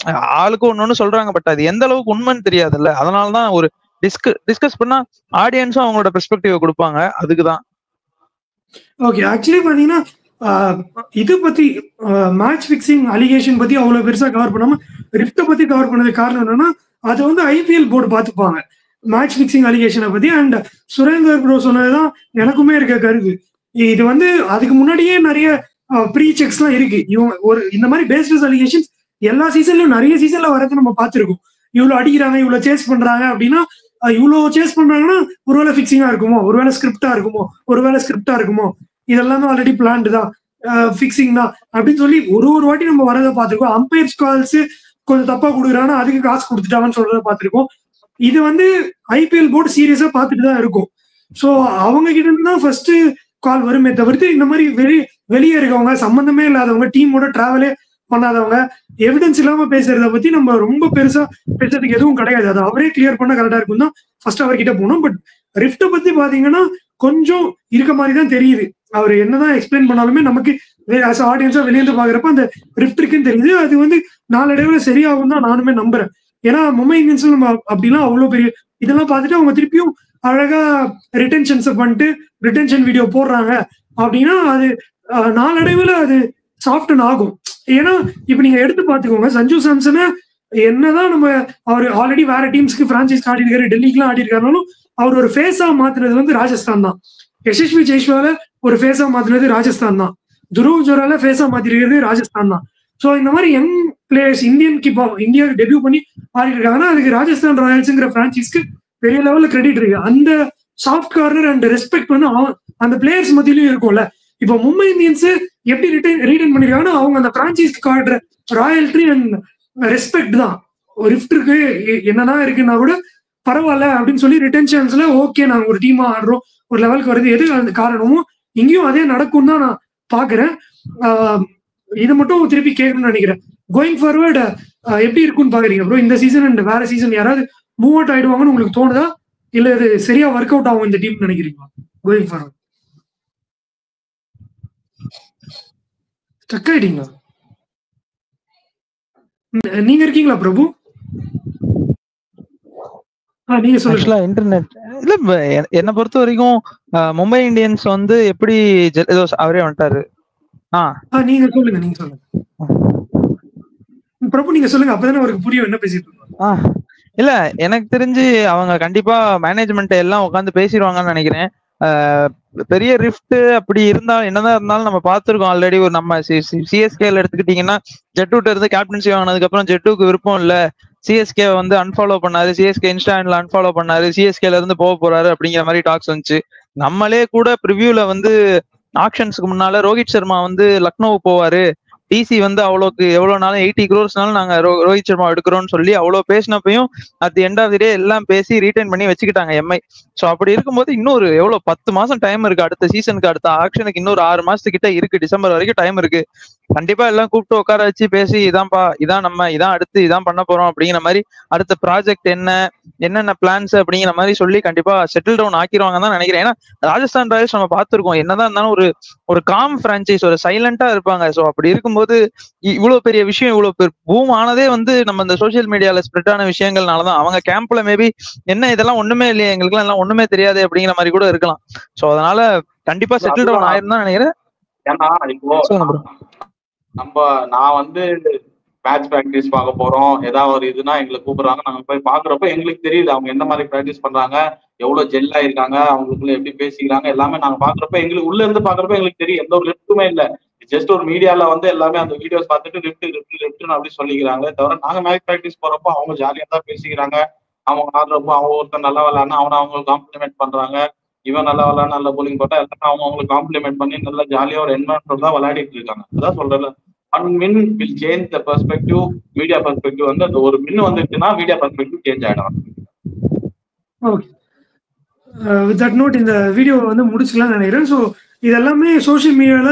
ஆளுக்கு ஒண்ணு சொல்றாங்க, பட் அது எந்த அளவுக்கு உண்மைன்னு தெரியாதுல்ல. அதனாலதான் ஒரு டிஸ்கஸ் பண்ணா ஆடியன்ஸும் அவங்களோட பெர்ஸ்பெக்டிவ் கொடுப்பாங்க. அதுக்குதான். ஓகே, ஆக்சுவலி பாத்தீங்கன்னா இது பத்தி மேட்ச் பிக்சிங் அலிகேஷன் பத்தி அவ்வளவு பெருசா கவர் பண்ணாம ரிஃப்ட பத்தி கவர் பண்ணதுக்கு காரணம் என்னன்னா, அது வந்து ஐபிஎல் போர்டு பாத்துப்பாங்க மேட்ச் பிக்சிங் அலிகேஷனை பத்தி. அண்ட் சுரேந்தர் ப்ரோ சொன்னதுதான் எனக்குமே இருக்க கருத்து. இது வந்து அதுக்கு முன்னாடியே நிறைய ப்ரீ செக்ஸ் எல்லாம் இருக்கு. இவங்க ஒரு இந்த மாதிரி பேஸ்லெஸ் அலிகேஷன்ஸ் எல்லா சீசன்லயும் நிறைய சீசன்ல வரது நம்ம பார்த்திருக்கோம். இவ்வளவு அடிக்கிறாங்க, இவ்வளவு சேஸ் பண்றாங்க அப்படின்னா, இவ்வளவு சேஸ் பண்றாங்கன்னா ஒருவேளை பிக்சிங்கா இருக்குமோ, ஒருவேளை ஸ்கிரிப்டா இருக்குமோ, இதெல்லாம் தான் ஆல்ரெடி பிளான்டு தான், பிக்சிங் தான் அப்படின்னு சொல்லி ஒரு வாட்டி நம்ம வரதை பார்த்திருக்கோம். அம்பையர்ஸ் கால்ஸ் கொஞ்சம் தப்பா கொடுக்குறாங்கன்னா அதுக்கு காசு கொடுத்துட்டாங்கன்னு சொல்றதை பார்த்திருக்கோம். இது வந்து ஐபிஎல் போர்டு சீரியஸா பார்த்துட்டு தான் இருக்கும். ஸோ அவங்க கிட்ட இருந்து தான் ஃபர்ஸ்ட் கால் வருமே தவிர்த்து இந்த மாதிரி வெளியே இருக்கவங்க, சம்பந்தமே இல்லாதவங்க, டீமோட டிராவலே பண்ணாதவங்க, எவிடன்ஸ் இல்லாம பேசுறத பத்தி நம்ம ரொம்ப பெருசா பேசுறதுக்கு எதுவும் கிடையாது. அதை அவரே கிளியர் பண்ண கரெக்டா இருக்கும் தான் ஃபர்ஸ்ட் அவர்கிட்ட போனோம். பட் ரிஃப்ட பத்தி பாத்தீங்கன்னா கொஞ்சம் இருக்க மாதிரி தான் தெரியுது. அவர் என்னதான் எக்ஸ்பிளைன் பண்ணாலுமே நமக்கு ஆடியன்ஸா வெளியேந்து பாக்குறப்ப அந்த ரிஃப்ட் இருக்குன்னு தெரியுது. அது வந்து நாளடைவுல சரியாகும் தான் நானுமே நம்புறேன். ஏன்னா மும்பை இந்தியன்ஸ்ல நம்ம அப்படிலாம் அவ்வளவு பெரிய இதெல்லாம் பார்த்துட்டு அவங்க திருப்பியும் அழகா ரிட்டென்ஷன்ஸ் பண்ணிட்டு ரிட்டென்ஷன் வீடியோ போடுறாங்க அப்படின்னா அது நாளடைவுல அது சாஃப்டன் ஆகும். ஏன்னா இப்ப நீங்க எடுத்து பாத்துக்கோங்க, சஞ்சு சாம்சனை என்னதான் நம்ம அவர் ஆல்ரெடி வேற டீம்ஸ்க்கு பிரான்சைஸ் ஆடி இருக்காரு, டெல்லிக்குலாம் ஆடி இருக்காருனாலும் அவர் ஒரு ஃபேஸா மாத்தினது வந்து ராஜஸ்தான் தான். யசஸ்வி ஜெய்ஸ்வால ஒரு ஃபேஸா மாத்தினது ராஜஸ்தான் தான். துருவ் ஜோரால ஃபேஸா மாத்திருக்கிறது ராஜஸ்தான் தான். ஸோ இந்த மாதிரி யங் பிளேயர்ஸ் இந்தியாவுக்கு டெபியூ பண்ணி ஆடிட்டு இருக்காங்கன்னா அதுக்கு ராஜஸ்தான் ராயல்ஸ்ங்கிற பிரான்சைஸ்க்கு பெரிய லெவல்ல கிரெடிட் இருக்கு. அந்த சாஃப்ட் கார்னர் அண்ட் ரெஸ்பெக்ட் வந்து அந்த பிளேயர்ஸ் மத்தியிலும் இருக்கும்ல. இப்போ மும்பை இந்தியன்ஸ் எப்படி ரீடைன் பண்ணிருக்காங்கன்னா அவங்க அந்த பிரான்சைஸ்க்கு காட்டுற ராயல்டி அண்ட் ரெஸ்பெக்ட் தான். ஒரு ரிஃப்ட் இருக்கு என்னதான் இருக்குன்னா கூட பரவாயில்ல அப்படின்னு சொல்லி ரிட்டென்ஷன்ஸ்ல ஓகே நாங்க ஒரு டீமா ஆடுறோம், ஒரு லெவலுக்கு வருது, எது அந்த காரணமும் இங்கேயும் அதே நடக்கும் தான் நான் பாக்குறேன். இதை மட்டும் திருப்பி கேட்கணும்னு நினைக்கிறேன். கோயிங் ஃபார்வர்டு எப்படி இருக்குன்னு பாக்குறீங்க ப்ரோ? இந்த சீசன் அண்ட் வேற சீசன் யாராவது மூவ் அவுட் ஆயிடுவாங்கன்னு உங்களுக்கு தோணுதா, இல்ல இது சரியா ஒர்க் அவுட் ஆகும் இந்த டீம் நினைக்கிறீங்களா? கோயிங் ஃபார்வர்ட் ஸ்டக் ஆயிட்டீங்களா? நீங்க இருக்கீங்களா பிரபு? நீங்க சொல்லுங்க. இன்டர்நெட் இல்ல, என்ன பொறுத்த வரைக்கும் மும்பை இந்தியன்ஸ் வந்து எப்படி அவரே வந்துட்டாரு. நீங்க சொல்லுங்க பிரபு, நீங்க சொல்லுங்க, அப்பதானே அவருக்கு புரியும் என்ன பேசிட்டு இருக்கோம். இல்ல எனக்கு தெரிஞ்சு அவங்க கண்டிப்பா மேனேஜ்மெண்ட் எல்லாம் உட்காந்து பேசிடுவாங்கன்னு நினைக்கிறேன். பெரிய ரிஃப்ட் அப்படி இருந்தாலும் என்னதான் இருந்தாலும் நம்ம பார்த்துருக்கோம் ஆல்ரெடி. ஒரு நம்ம சிஎஸ்கேல எடுத்துக்கிட்டீங்கன்னா ஜெட்டூட்ட இருந்து கேப்டன்சி வாங்கினதுக்கு அப்புறம் ஜெட்டுக்கு விருப்பம் இல்ல, சிஎஸ்கே வந்து அன்ஃபாலோ பண்ணாரு, சிஎஸ்கே இன்ஸ்டால அன்ஃபாலோ பண்ணாரு, சிஎஸ்கேல இருந்து போறாரு அப்படிங்கிற மாதிரி டாக்ஸ் வந்துச்சு. நம்மளே கூட ப்ரிவியூல வந்து ஆக்ஷன்ஸ்க்கு முன்னால ரோஹித் சர்மா வந்து லக்னோ போவாரு, டிசி வந்து அவ்வளோக்கு எவ்வளவு நாளும் 80 crores நாங்க ரோஹித் சர்மா எடுக்கிறோம்னு சொல்லி அவ்வளவு பேசினப்பையும் அட் எண்ட் ஆஃப் தி டே எல்லாம் பேசி ரீடைன் பண்ணி வச்சுக்கிட்டாங்க எம்ஐ. ஸோ அப்படி இருக்கும்போது இன்னொரு எவ்வளவு 10 மாசம் டைம் இருக்கு, அடுத்த சீசனுக்கு அடுத்த ஆக்ஷனுக்கு இன்னொரு 6 மாசத்துக்கிட்ட இருக்கு, டிசம்பர் வரைக்கும் டைம் இருக்கு. கண்டிப்பா எல்லாம் கூப்பிட்டு உட்கார வச்சு பேசி இதான்ப்பா இதான் நம்ம இதான் அடுத்து இதான் பண்ண போறோம் அப்படிங்கிற மாதிரி அடுத்த ப்ராஜெக்ட் என்னென்ன பிளான்ஸ் அப்படிங்கிற மாதிரி சொல்லி கண்டிப்பா செட்டில் டவுன் ஆக்கிடுவாங்க தான் நினைக்கிறேன். ஏன்னா ராஜஸ்தான் ராயல்ஸ் நம்ம பார்த்துருக்கோம் என்னதான் இருந்தாலும் ஒரு காம் பிரான்சைஸ், ஒரு சைலண்டா இருப்பாங்க. ஸோ அப்படி இருக்கும்போது பார்க்கும்போது இவ்வளவு பெரிய விஷயம் இவ்வளவு பெரிய பூம் ஆனதே வந்து நம்ம இந்த சோசியல் மீடியால ஸ்ப்ரெட் ஆன விஷயங்கள்னாலதான். அவங்க கேம்ப்ல மேபி என்ன இதெல்லாம் ஒண்ணுமே இல்லையா, எங்களுக்கு எல்லாம் ஒண்ணுமே தெரியாது அப்படிங்கிற மாதிரி கூட இருக்கலாம். சோ அதனால கண்டிப்பா செட்டில் டவுன் ஆயிரும் தான் நினைக்கிறேன். ஏன்னா இப்போ நான் வந்து மேட்ச் பிராக்டிஸ் பார்க்க போறோம், ஏதாவது ஒரு இதுனா எங்களை கூப்பிடுறாங்க, நாங்க போய் பாக்குறப்ப எங்களுக்கு தெரியுது அவங்க எந்த மாதிரி பிராக்டிஸ் பண்றாங்க, எவ்வளவு ஜெல் ஆயிருக்காங்க, அவங்களுக்குள்ள எப்படி பேசிக்கிறாங்க, எல்லாமே நாங்க பாக்குறப்ப எங்களுக்கு உள்ள இருந்து பாக்குறப்ப எங்களுக்கு தெரியும் எந்த ஒரு லிஃப்ட்டுமே இல்ல. ஜஸ்ட் ஒரு மீடியால வந்து எல்லாமே அந்த வீடியோஸ் பார்த்துட்டு லிஃப்ட் அப்படி சொல்லிக்கிறாங்க தவிர, நாங்க மேட்ச் பிராக்டிஸ் போறப்போ அவங்க ஜாலியா தான் பேசிக்கிறாங்க. அவங்க ஆடுறப்போ அவங்க ஒருத்தர் நல்லா விளையாடுனா அவங்க காம்ப்ளிமெண்ட் பண்றாங்க, இவன் நல்லா விளையாட நல்ல போலிங் போட்டா எல்லாரும் அவங்களுக்கு காம்ப்ளிமெண்ட் பண்ணி நல்லா ஜாலியா ஒரு என்வரன்மெண்ட் தான் விளையாடிட்டு இருக்காங்க. அதான் சொல்றேன், one win will change the perspective. Media perspective வந்து அந்த ஒரு வின் வந்துச்சுன்னா மீடியா பெர்ஸ்பெக்டிவ் சேஞ்ச் ஆயிடும். ஓகே, வித் தட் நோட் இந்த வீடியோ வந்து முடிச்சுக்கலாம் நினைக்கிறேன். ஸோ இதெல்லாமே சோஷியல் மீடியால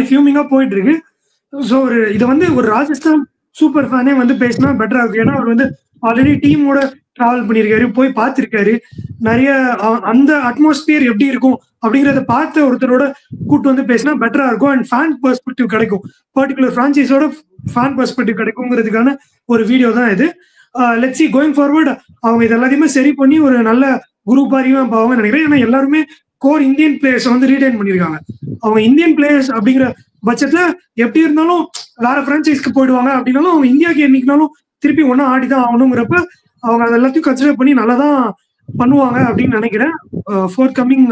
ஃபியூமிங்கா போயிட்டு இருக்கு. ஸோ இதை வந்து ஒரு ராஜஸ்தான் சூப்பர் ஃபேனே வந்து பேசினா பெட்டரா இருக்கு. ஏன்னா அவர் வந்து ஆல்ரெடி டீமோட டிராவல் பண்ணியிருக்காரு, போய் பார்த்துருக்காரு, நிறைய அந்த அட்மாஸ்பியர் எப்படி இருக்கும் அப்படிங்கிறத பார்த்து ஒருத்தரோட கூட்டு வந்து பேசினா பெட்டரா இருக்கும். அண்ட் ஃபேன் பெர்ஸ்பெக்டிவ் கிடைக்கும், பர்டிகுலர் ஃப்ரான்ச்சைஸோட ஃபேன் பெர்ஸ்பெக்டிவ் கிடைக்குங்கிறதுக்கான ஒரு வீடியோ தான் இது. லெட்ஸ் சி கோயிங் ஃபார்வர்ட் அவங்க இது எல்லாத்தையுமே சரி பண்ணி ஒரு நல்ல குரூப் அறிவும் பாவங்க நினைக்கிறேன். ஏன்னா எல்லாருமே கோர் இந்தியன் பிளேயர்ஸ் வந்து ரீடைன் பண்ணியிருக்காங்க. அவங்க இந்தியன் பிளேயர்ஸ் அப்படிங்கிற பட்சத்துல எப்படி இருந்தாலும் வேற பிரான்ச்சைஸ்க்கு போயிடுவாங்க அப்படின்னாலும் அவங்க இந்தியாவுக்கு என்னைக்குனாலும் திருப்பி ஒன்னா ஆடிதான் ஆகணுங்கிறப்ப அவங்க அது எல்லாத்தையும் கன்சிடர் பண்ணி நல்லா தான் பண்ணுவாங்க அப்படின்னு நினைக்கிறேன். ஃபோர்த் கம்மிங்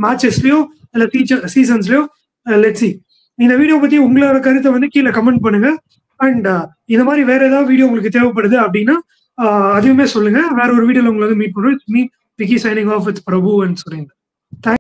மேட்சஸ்லயோ இல்ல சீசன்ஸ்லயோ லெட்ஸ் சி. இந்த வீடியோ பத்தி உங்களோட கருத்தை வந்து கீழே கமெண்ட் பண்ணுங்க. அண்ட் இந்த மாதிரி வேற ஏதாவது வீடியோ உங்களுக்கு தேவைப்படுது அப்படின்னா அதுவுமே சொல்லுங்க. வேற ஒரு வீடியோல உங்களை வந்து மீட் பண்ணுவோம். Meet Vicky signing off with Prabhu and Surender.